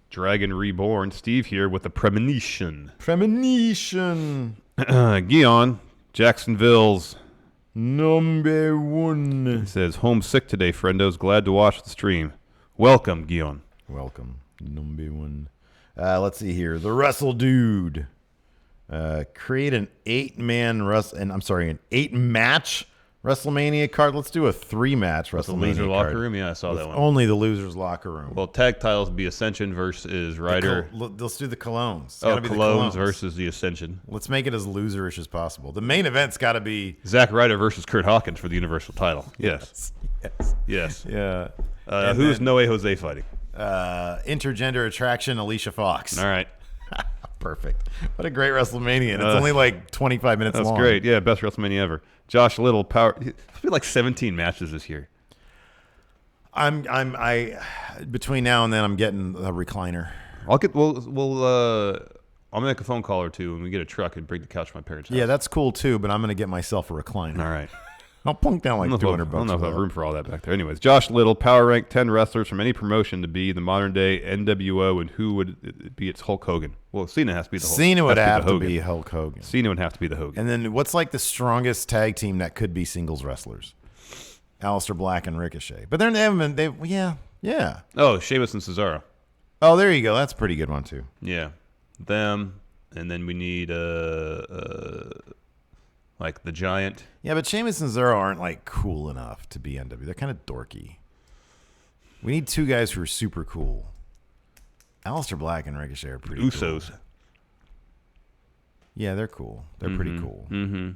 Dragon Reborn, Steve here with a premonition. Premonition. Guion, Jacksonville's number one. He says, homesick today, friendos. Glad to watch the stream. Welcome, Guion. Welcome. Number one. Let's see here. The Wrestle Dude. Create an 8-match WrestleMania card. Let's do a 3-match WrestleMania the loser card. locker room? Yeah, I saw that one. Only the losers locker room. Well, tag titles be Ascension versus Ryder. Let's do the Colognes. It's Oh, gotta be the Colognes versus the Ascension. Let's make it as loserish as possible. The main event's got to be Zack Ryder versus Kurt Hawkins for the Universal title. Yes. Yes. Yeah. Who's Noe Jose fighting? Intergender attraction, Alicia Fox. All right. Perfect. What a great WrestleMania. And it's only like 25 minutes long. That's great. Yeah, best WrestleMania ever. Josh Little, it's been like 17 matches this year. Between now and then I'm getting a recliner. I'll make a phone call or two and we get a truck and bring the couch to my parents' house. Yeah, that's cool too, but I'm going to get myself a recliner. All right. I'll plunk down like $200 bucks. I don't know if I have room for all that back there. Anyways, Josh Little, power rank 10 wrestlers from any promotion to be the modern day NWO, and who would it be? It's Hulk Hogan. Well, Cena has to be the Hulk. Cena would have to be Hulk Hogan. Cena would have to be the Hogan. And then what's like the strongest tag team that could be singles wrestlers? Aleister Black and Ricochet. But they haven't been. Yeah. Oh, Sheamus and Cesaro. Oh, there you go. That's a pretty good one too. Yeah, them, and then we need like the Giant. Yeah, but Sheamus and Cesaro aren't like cool enough to be NW. They're kind of dorky. We need two guys who are super cool. Aleister Black and Ricochet are pretty Usos. Cool. Yeah, they're cool. They're pretty cool. Mm-hmm.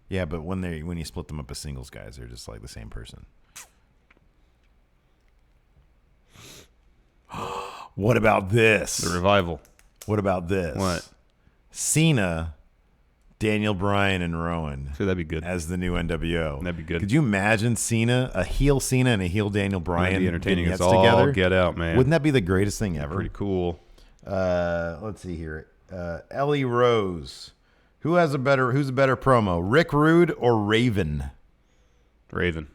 Yeah, but when you split them up as singles guys, they're just like the same person. What about this? The Revival. What about this? What? Cena, Daniel Bryan, and Rowan. So that'd be good. As the new NWO. That'd be good. Could you imagine a heel Cena and a heel Daniel Bryan? That'd be entertaining as together? all get out, man. Wouldn't that be the greatest thing ever? Pretty cool. Let's see here. Ellie Rose. Who's a better promo? Rick Rude or Raven? Raven.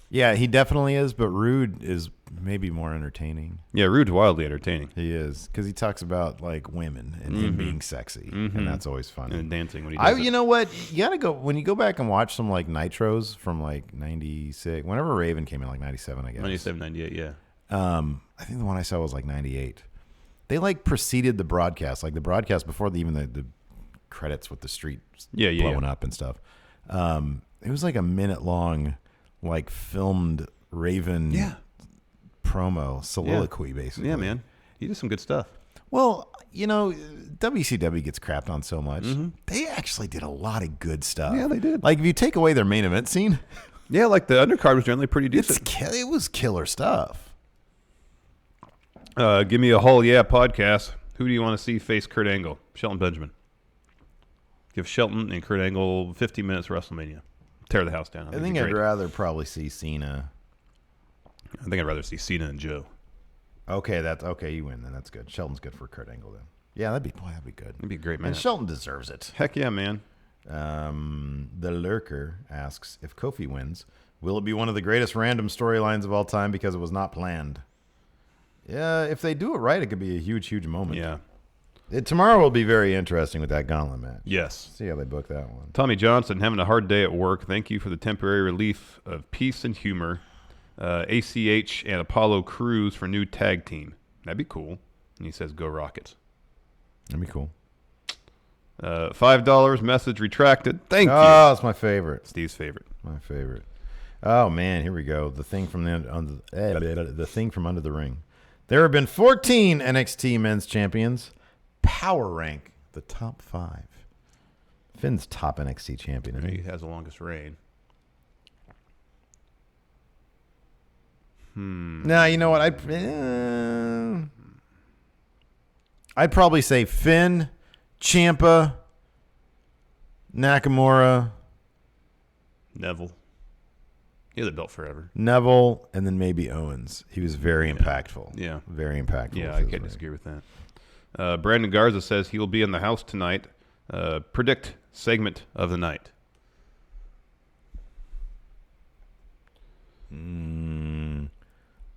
Yeah, he definitely is, but Rude is maybe more entertaining. Yeah, Rude's wildly entertaining. He is, because he talks about like women and him being sexy, and that's always fun. And dancing when he does You know what? You gotta go when you go back and watch some like Nitros from like '96. Whenever Raven came in, like '97, I guess. 97, 98, yeah. I think the one I saw was like '98. They like preceded the broadcast, like the broadcast before even the credits with the street blowing up and stuff. It was like a minute long, like filmed Raven promo soliloquy, basically. Yeah, man. He did some good stuff. Well, you know, WCW gets crapped on so much. They actually did a lot of good stuff. Yeah, they did. Like if you take away their main event scene, yeah, like the undercard was generally pretty decent. It was killer stuff. Give me a whole podcast. Who do you want to see face Kurt Angle? Shelton Benjamin. Give Shelton and Kurt Angle 15 minutes of WrestleMania. Tear the house down. I think I'd rather probably see Cena. I think I'd rather see Cena and Joe. Okay, you win then. That's good. Shelton's good for Kurt Angle then. Yeah, that'd be good. That'd be a great, man. And Shelton deserves it. Heck yeah, man. The Lurker asks, if Kofi wins, will it be one of the greatest random storylines of all time because it was not planned? Yeah, if they do it right, it could be a huge, huge moment. Yeah. Tomorrow will be very interesting with that gauntlet match. Yes. See how they book that one. Tommy Johnson, having a hard day at work. Thank you for the temporary relief of peace and humor. ACH and Apollo Crews for new tag team. That'd be cool. And he says, go Rockets. That'd be cool. $5. Message retracted. Thank you. Oh, it's my favorite. Steve's favorite. My favorite. Oh man, here we go. The thing from under the ring. There have been 14 NXT Men's Champions. Power rank the top 5. Finn's top NXT champion. Isn't He he? has the longest reign. Now you know what? I'd probably say Finn, Ciampa, Nakamura, Neville. He had the belt forever. Neville, and then maybe Owens. He was very impactful. Yeah. Very impactful. Yeah, with I his can't reign. disagree with that. Brandon Garza says he will be in the house tonight. Predict segment of the night.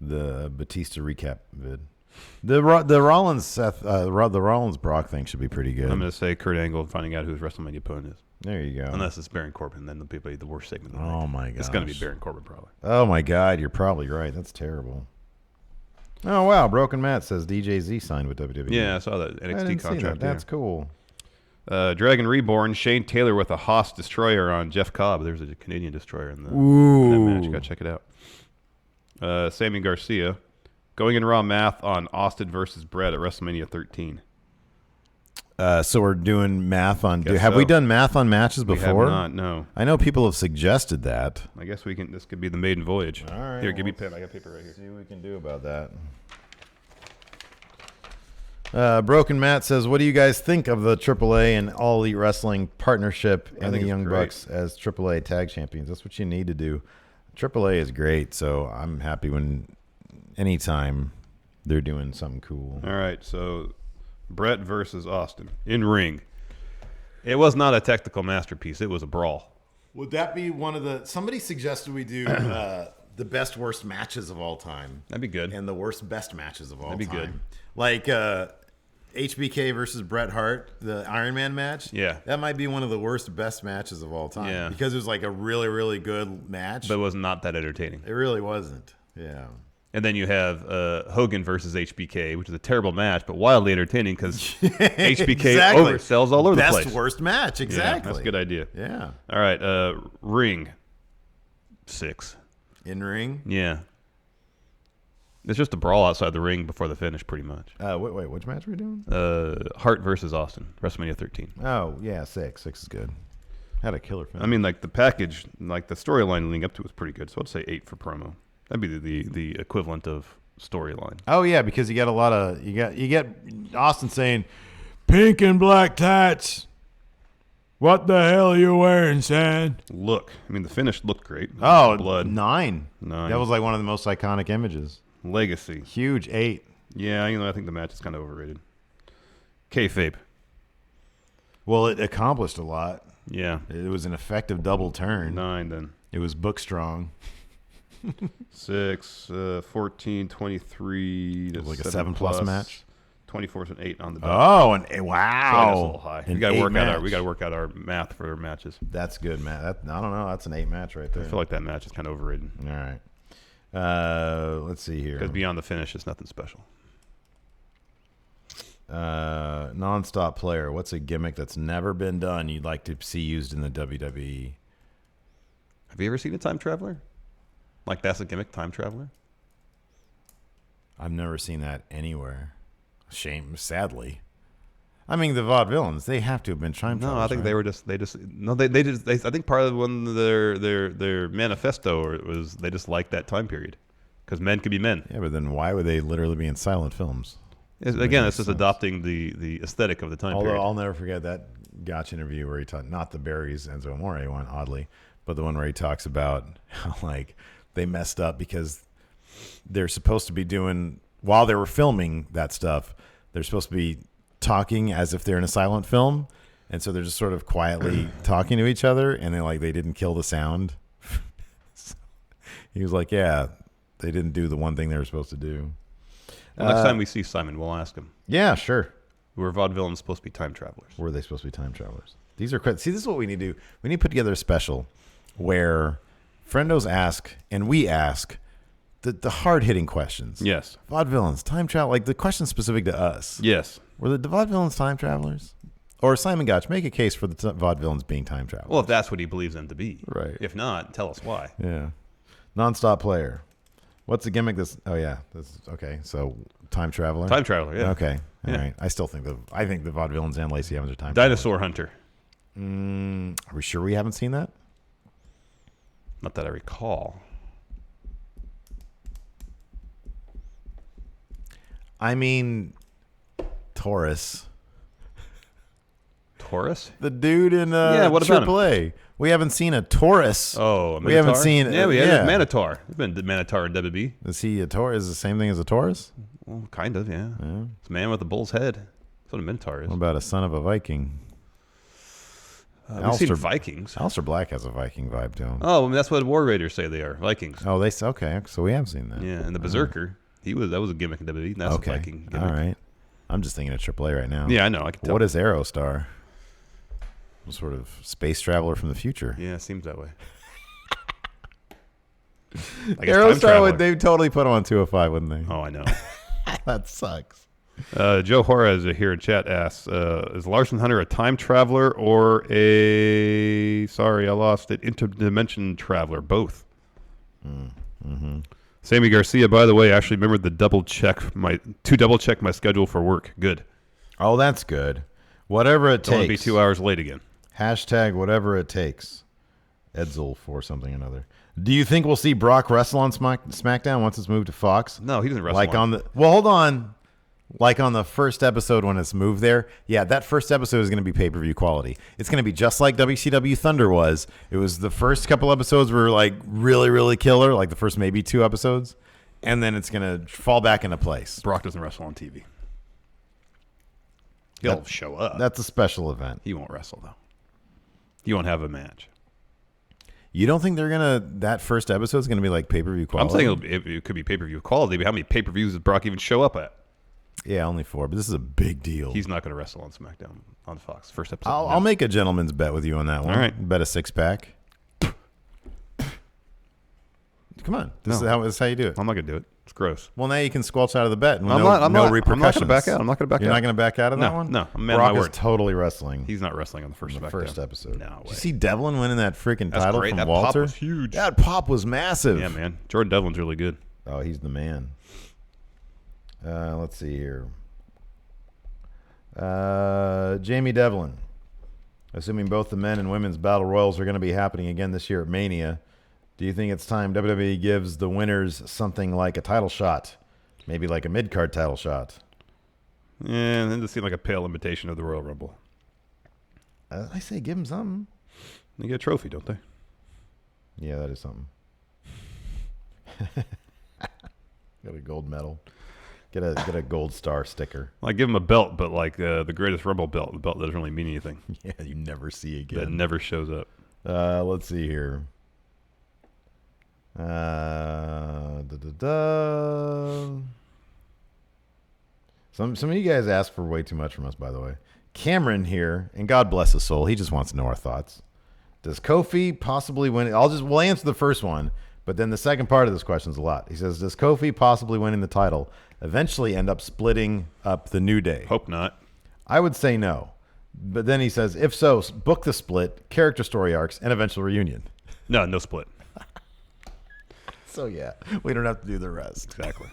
The Batista recap vid. The Rollins Brock thing should be pretty good. I'm going to say Kurt Angle finding out who his WrestleMania opponent is. There you go. Unless it's Baron Corbin, then it'll be the worst segment of the night. Oh my god. It's going to be Baron Corbin probably. Oh my god, you're probably right. That's terrible. Oh wow, Broken Matt says DJZ signed with WWE. Yeah, I saw that I NXT didn't see contract. that. That's cool. Dragon Reborn, Shane Taylor with a Haas Destroyer on Jeff Cobb. There's a Canadian Destroyer in that match. Got to check it out. Sammy Garcia going in Raw math on Austin versus Brett at WrestleMania 13. So we're doing math on. Guess Have so. we done math on matches before? We have not, no. I know people have suggested that. I guess we can. This could be the maiden voyage. All right. Here, give me a pen. I got paper right here. See what we can do about that. Broken Matt says, "What do you guys think of the AAA and All Elite Wrestling partnership and the think it's Young great. Bucks as AAA tag champions? That's what you need to do. AAA is great, so I'm happy when anytime they're doing something cool. All right, so Brett versus Austin in ring. It was not a technical masterpiece. It was a brawl. Would that be one of the? Somebody suggested we do the best worst matches of all time. That'd be good. And the worst best matches of all That'd be time. good. Like HBK versus Bret Hart, the Iron Man match. Yeah. That might be one of the worst best matches of all time. Yeah. Because it was like a really, really good match. But it was not that entertaining. It really wasn't. Yeah. And then you have Hogan versus HBK, which is a terrible match, but wildly entertaining because HBK Exactly. oversells all over the place. Best worst match, exactly. Yeah, that's a good idea. Yeah. All right, ring 6. In ring. Yeah. It's just a brawl outside the ring before the finish, pretty much. Wait, which match are we doing? Hart versus Austin, WrestleMania 13. Oh, yeah, 6. 6 is good. Had a killer finish. I mean, like the package, like the storyline leading up to it was pretty good. So I'd say 8 for promo. That'd be the equivalent of storyline. Oh yeah, because you get a lot of you get Austin saying, "Pink and black tights. What the hell are you wearing, son?" Look, I mean, the finish looked great. Oh, blood. 9. 9. That was like one of the most iconic images. Legacy. Huge 8. Yeah, I think the match is kind of overrated. Kayfabe. Well, it accomplished a lot. Yeah. It was an effective double turn. 9 then. It was book strong. 6, 14, 23. It was like a 7+ match. 24 is an 8 on the dot. Oh, and So wow, that's a little high. We got to work out our math for our matches. That's good, man. I don't know. That's an 8 match right there. I feel like that match is kind of overrated. All right. Let's see here. Because beyond the finish, it's nothing special. Nonstop player. What's a gimmick that's never been done you'd like to see used in the WWE? Have you ever seen a time traveler? Like that's a gimmick, time traveler? I've never seen that anywhere. Shame, sadly. I mean, the vaudevillains, they have to have been time travelers. No, I think right? they just I think part of one of their manifesto was they just liked that time period because men could be men. Yeah, but then why would they literally be in silent films? Again, it's just adopting the aesthetic of the time Although period. I'll never forget that Gotch interview where he talked, not the Barry's Enzo Amore one, oddly, but the one where he talks about how like they messed up because they're supposed to be doing, while they were filming that stuff, they're supposed to be talking as if they're in a silent film, and so they're just sort of quietly talking to each other, and they didn't kill the sound. So he was like, yeah, they didn't do the one thing they were supposed to do. Well, next time we see Simon, we'll ask him. Yeah, sure. Were vaudevillains supposed to be time travelers? Were they supposed to be time travelers? These are see, this is what we need to do. We need to put together a special where friendos ask and we ask the hard-hitting questions. Yes. Vaudevillains, time travel, like the questions specific to us. Yes. Were the vaudevillains time travelers? Or Simon Gotch, make a case for the vaudevillains being time travel. Well, if that's what he believes them to be. Right. If not, tell us why. Yeah. Nonstop player. What's the gimmick? Okay. So time traveler. Time traveler, yeah. Okay. All Yeah. right. I think the vaudevillains and Lacey Evans are time Dinosaur hunter. Are we sure we haven't seen that? Not that I recall. I mean, Taurus. Taurus? The dude in what about him? AAA. We haven't seen a Taurus. Oh, a Minotaur? We haven't seen. Yeah, we had a Minotaur. There's been the Minotaur in WWE. Is he a Taurus? Is the same thing as a Taurus? Well, kind of, yeah. It's a man with a bull's head. That's what a Minotaur is. What about a son of a Viking? We've seen Vikings. Aleister Black has a Viking vibe to him. Oh, I mean, that's what War Raiders say they are. Vikings. Oh, okay. So we have seen that. Yeah, and the Berserker. That was a gimmick in WWE. That's a Viking gimmick. All right. I'm just thinking of AAA right now. Yeah, I know. I can tell. What is Aerostar? Some sort of space traveler from the future. Yeah, it seems that way. Aerostar, they'd totally put him on 205, wouldn't they? Oh, I know. That sucks. Joe Juarez here in chat asks, is Larson Hunter a time traveler or sorry, I lost it, interdimension traveler? Both. Sammy Garcia, by the way, actually remembered to double check my schedule for work. Good. Oh, that's good. Whatever it Don't takes. be 2 hours late again. Hashtag whatever it takes. Edsel for something or another. Do you think we'll see Brock wrestle on SmackDown once it's moved to Fox? No, he doesn't wrestle. Well, hold on. Like on the first episode when it's moved there, yeah, that first episode is going to be pay-per-view quality. It's going to be just like WCW Thunder was. It was the first couple episodes were like really, really killer, like the first maybe 2 episodes, and then it's going to fall back into place. Brock doesn't wrestle on TV. He'll show up. That's a special event. He won't wrestle, though. He won't have a match. You don't think that first episode is going to be like pay-per-view quality? I'm saying it could be pay-per-view quality, but how many pay-per-views does Brock even show up at? Yeah, only 4, but this is a big deal. He's not going to wrestle on SmackDown on Fox. First episode. I'll make a gentleman's bet with you on that one. All right. Bet a 6-pack. Come on. This is how you do it. I'm not going to do it. It's gross. Well, now you can squelch out of the bet. I'm not going repercussions. to back out. I'm not going to back out. You're not going to back out of that one? No. I'm a man Brock of my is word. totally wrestling. He's not wrestling on the first episode. No way. Did you see Devlin winning that freaking title great. from That Walter? pop was huge. That pop was massive. Yeah, man. Jordan Devlin's really good. Oh, he's the man. Let's see here. Jamie Devlin. Assuming both the men and women's battle royals are going to be happening again this year at Mania, do you think it's time WWE gives the winners something like a title shot? Maybe like a mid-card title shot? Yeah, and then it seemed like a pale imitation of the Royal Rumble. I say give them something. They get a trophy, don't they? Yeah, that is something. Got a gold medal. Get a gold star sticker. Well, I give them a belt, but like the greatest Rumble belt, the belt that doesn't really mean anything. Yeah, you never see again. That never shows up. Let's see here. Some of you guys ask for way too much from us, by the way. Cameron here, and God bless his soul, he just wants to know our thoughts. Does Kofi possibly win? We'll answer the first one, but then the second part of this question is a lot. He says, does Kofi possibly winning the title eventually end up splitting up the New Day? Hope not. I would say no. But then he says, if so, book the split, character story arcs, and eventual reunion. No split. So, yeah, we don't have to do the rest. Exactly.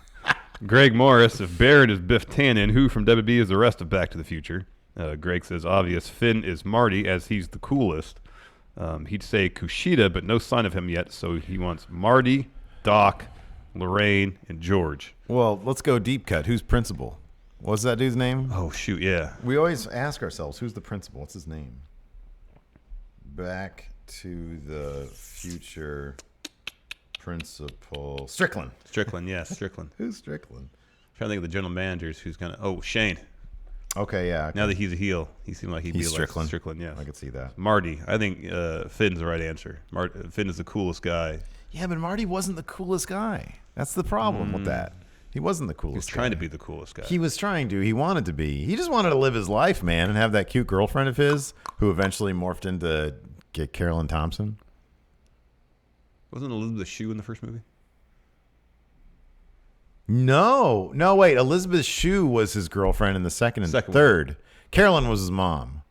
Greg Morris, if Barrett is Biff Tannen, who from WB is the rest of Back to the Future? Greg says, obvious. Finn is Marty, as he's the coolest. He'd say Kushida, but no sign of him yet, so he wants Marty, Doc, Lorraine, and George. Well, let's go deep cut. Who's principal? What's that dude's name? Oh, shoot, yeah. We always ask ourselves, who's the principal? What's his name? Back to the Future principal. Strickland. Yes, Strickland. Who's Strickland? I'm trying to think of the general managers who's kind of... Oh, Shane. Okay, yeah. Okay. Now that he's a heel, he seemed like he'd be Strickland. like Strickland, yes. I could see that. Marty. I think Finn's the right answer. Finn is the coolest guy. Yeah, but Marty wasn't the coolest guy. That's the problem with that. He wasn't the coolest He was trying to be the coolest guy. He was trying to. He wanted to be. He just wanted to live his life, man, and have that cute girlfriend of his who eventually morphed into Carolyn Thompson. Wasn't Elizabeth Shue in the first movie? No, wait. Elizabeth Shue was his girlfriend in the second and third. Carolyn was his mom.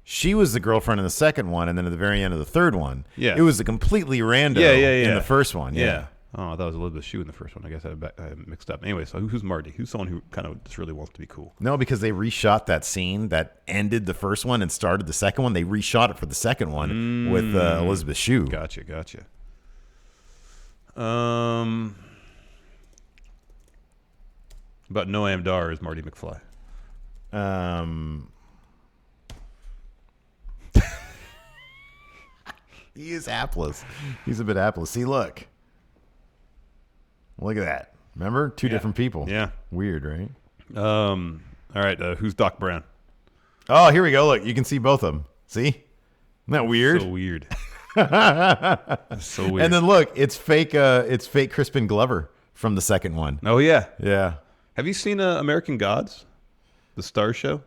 She was the girlfriend in the second one, and then at the very end of the third one, Yeah. it was a completely rando in the first one. Yeah. Oh, I thought it was Elizabeth Shue in the first one. I guess I mixed up. Anyway, so who's Marty? Who's someone who kind of just really wants to be cool? No, because they reshot that scene that ended the first one and started the second one. They reshot it for the second one with Elizabeth Shue. Gotcha. But Noam Dar is Marty McFly. He is hapless. He's a bit hapless. See, look at that. Remember, two different people. Yeah, weird, right? All right. Who's Doc Brown? Oh, here we go. Look, you can see both of them. See? Isn't that weird? So weird. That's so weird. And then look, it's fake. It's fake Crispin Glover from the second one. Oh yeah. Have you seen American Gods, the Star Show?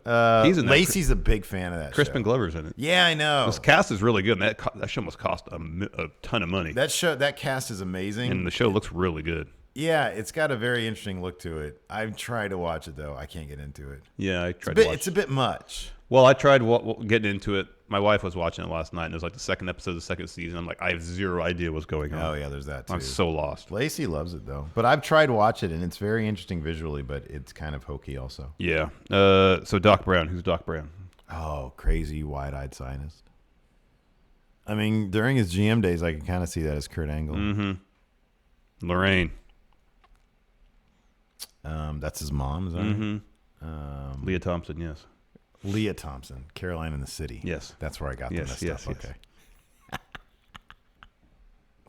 He's in that. Lacey's a big fan of that. Crispin show. Glover's in it. Yeah, I know. This cast is really good. And that show must cost a ton of money. That cast is amazing, and the show looks really good. Yeah, it's got a very interesting look to it. I've tried to watch it though. I can't get into it. Yeah, I tried to watch it. It's a bit much. Well, I tried getting into it. My wife was watching it last night, and it was like the second episode of the second season. I'm like, I have zero idea what's going on. Oh, yeah, there's that, too. I'm so lost. Lacey loves it, though. But I've tried to watch it, and it's very interesting visually, but it's kind of hokey also. Yeah. So Doc Brown. Who's Doc Brown? Oh, crazy, wide-eyed Zionist. I mean, during his GM days, I can kind of see that as Kurt Angle. Mm-hmm. Lorraine. That's his mom, is that right? Leah Thompson, yes. Leah Thompson, Caroline in the City. Yes. That's where I got the messed up. Okay.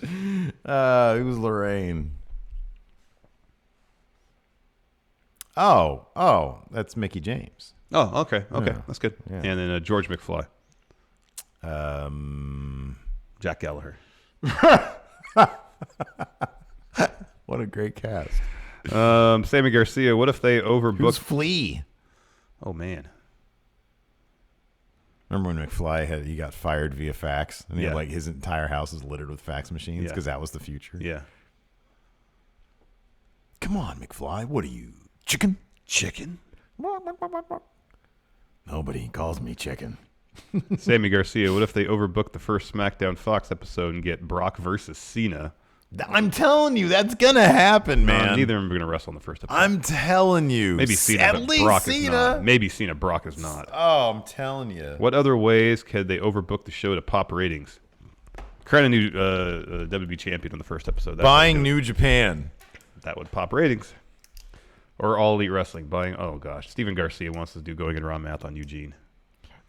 It was Lorraine. Oh, that's Mickey James. Oh, okay. Yeah. That's good. Yeah. And then George McFly. Jack Gallagher. What a great cast. Sammy Garcia. What if they overbooked? Who's Flea? Oh man. Remember when McFly he got fired via fax, and he Yeah. had, like, his entire house is littered with fax machines because that was the future. Yeah. Come on, McFly. What are you, chicken? Chicken. Nobody calls me chicken. Sammy Garcia. What if they overbooked the first SmackDown Fox episode and get Brock versus Cena? I'm telling you, that's gonna happen, man. Neither of them are going to wrestle in the first episode. I'm telling you. Maybe Cena, At but least Brock Cena. is not. Maybe Cena, Brock is not. Oh, I'm telling you. What other ways could they overbook the show to pop ratings? Crown a new WWE champion in the first episode. Buying New Japan. That would pop ratings. Or All Elite Wrestling. Buying. Oh gosh, Steven Garcia wants to do going in raw math on Eugene.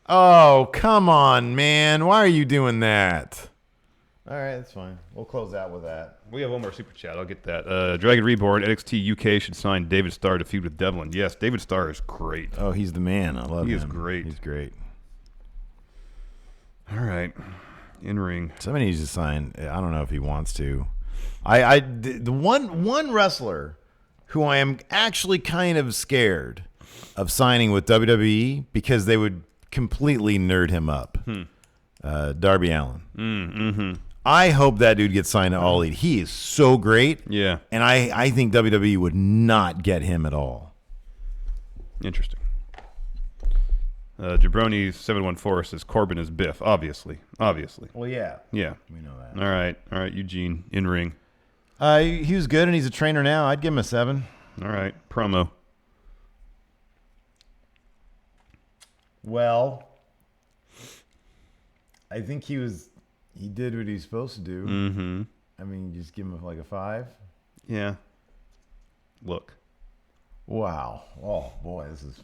Oh, come on, man. Why are you doing that? All right, that's fine. We'll close out with that. We have one more super chat. I'll get that. Dragon Reborn, NXT UK should sign David Starr to feud with Devlin. Yes, David Starr is great. Oh, he's the man. I love him. He is great. He's great. All right. In ring. Somebody needs to sign. I don't know if he wants to. The one wrestler who I am actually kind of scared of signing with WWE because they would completely nerd him up. Darby Allin. Mm-hmm. I hope that dude gets signed to All Elite. He is so great. Yeah. And I think WWE would not get him at all. Interesting. Jabroni 714 says Corbin is Biff. Obviously. Well, yeah. Yeah. We know that. All right, Eugene. In ring. He was good, and he's a trainer now. I'd give him a 7. All right. Promo. Well, I think he did what he was supposed to do. Mm-hmm. I mean, just give him like a 5. Yeah. Look. Wow. Oh boy, this is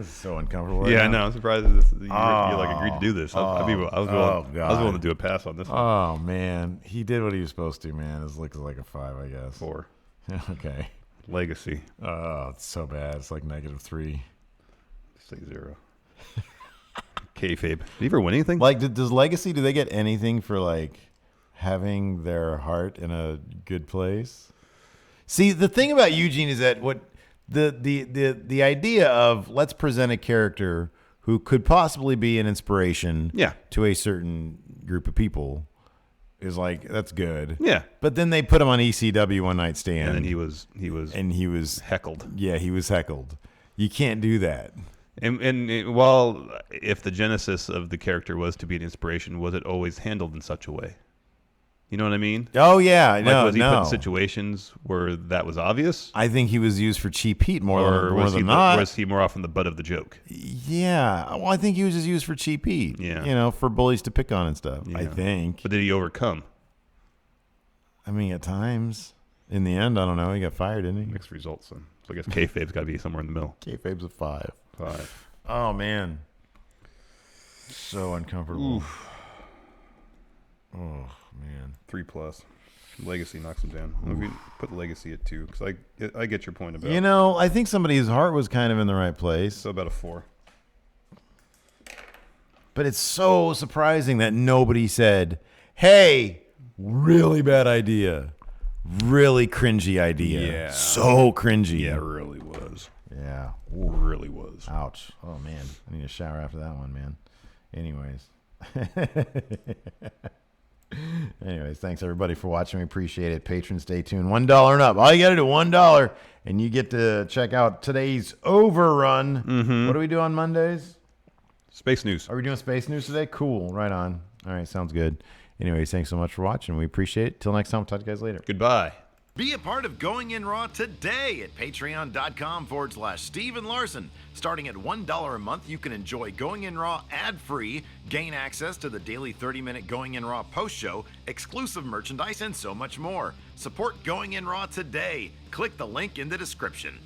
so uncomfortable. Yeah, right I now. know. I'm surprised you like agreed to do this. I was willing to do a pass on this one. Oh man, he did what he was supposed to. Man, this looks like a 5, I guess. 4. Okay. Legacy. Oh, it's so bad. It's like -3. Say 0. Kayfabe. Did he ever win anything? Like, does Legacy? Do they get anything for like having their heart in a good place? See, the thing about Eugene is that what the idea of let's present a character who could possibly be an inspiration to a certain group of people is like, that's good. Yeah. But then they put him on ECW One Night Stand. And then he was heckled. heckled. Yeah, he was heckled. You can't do that. While if the genesis of the character was to be an inspiration, was it always handled in such a way? You know what I mean? Oh yeah, Like, no, was he no. put in situations where that was obvious? I think he was used for cheap heat more than Or not. was he more often the butt of the joke? Yeah, well, I think he was just used for cheap heat. Yeah. You know, for bullies to pick on and stuff. Yeah. I think. But did he overcome? I mean, at times. In the end, I don't know. He got fired, didn't he? Mixed results, then. So I guess kayfabe's got to be somewhere in the middle. Kayfabe's a 5. 5. Oh man, so uncomfortable. Oof. Oh man, 3+. Legacy knocks him down. If we put legacy at 2, because I get your point about. You know, I think somebody's heart was kind of in the right place. So about a 4. But it's so surprising that nobody said, "Hey, really bad idea, really cringy idea." Yeah. So cringy. Yeah, it really was. Yeah. Ooh, really was. Ouch. Oh man, I need a shower after that one, man. Anyways. Thanks everybody for watching. We appreciate it. Patrons, stay tuned. $1 and up. All you got to do, $1, and you get to check out today's overrun. What do we do on Mondays? Space news. Are we doing space news today? Cool. Right on. All right, sounds good. Anyways, thanks so much for watching. We appreciate it. Till next time, talk to you guys later. Goodbye. Be a part of Going In Raw today at patreon.com/Steve and Larson. Starting at $1 a month, you can enjoy Going In Raw ad-free, gain access to the daily 30-minute Going In Raw post-show, exclusive merchandise, and so much more. Support Going In Raw today. Click the link in the description.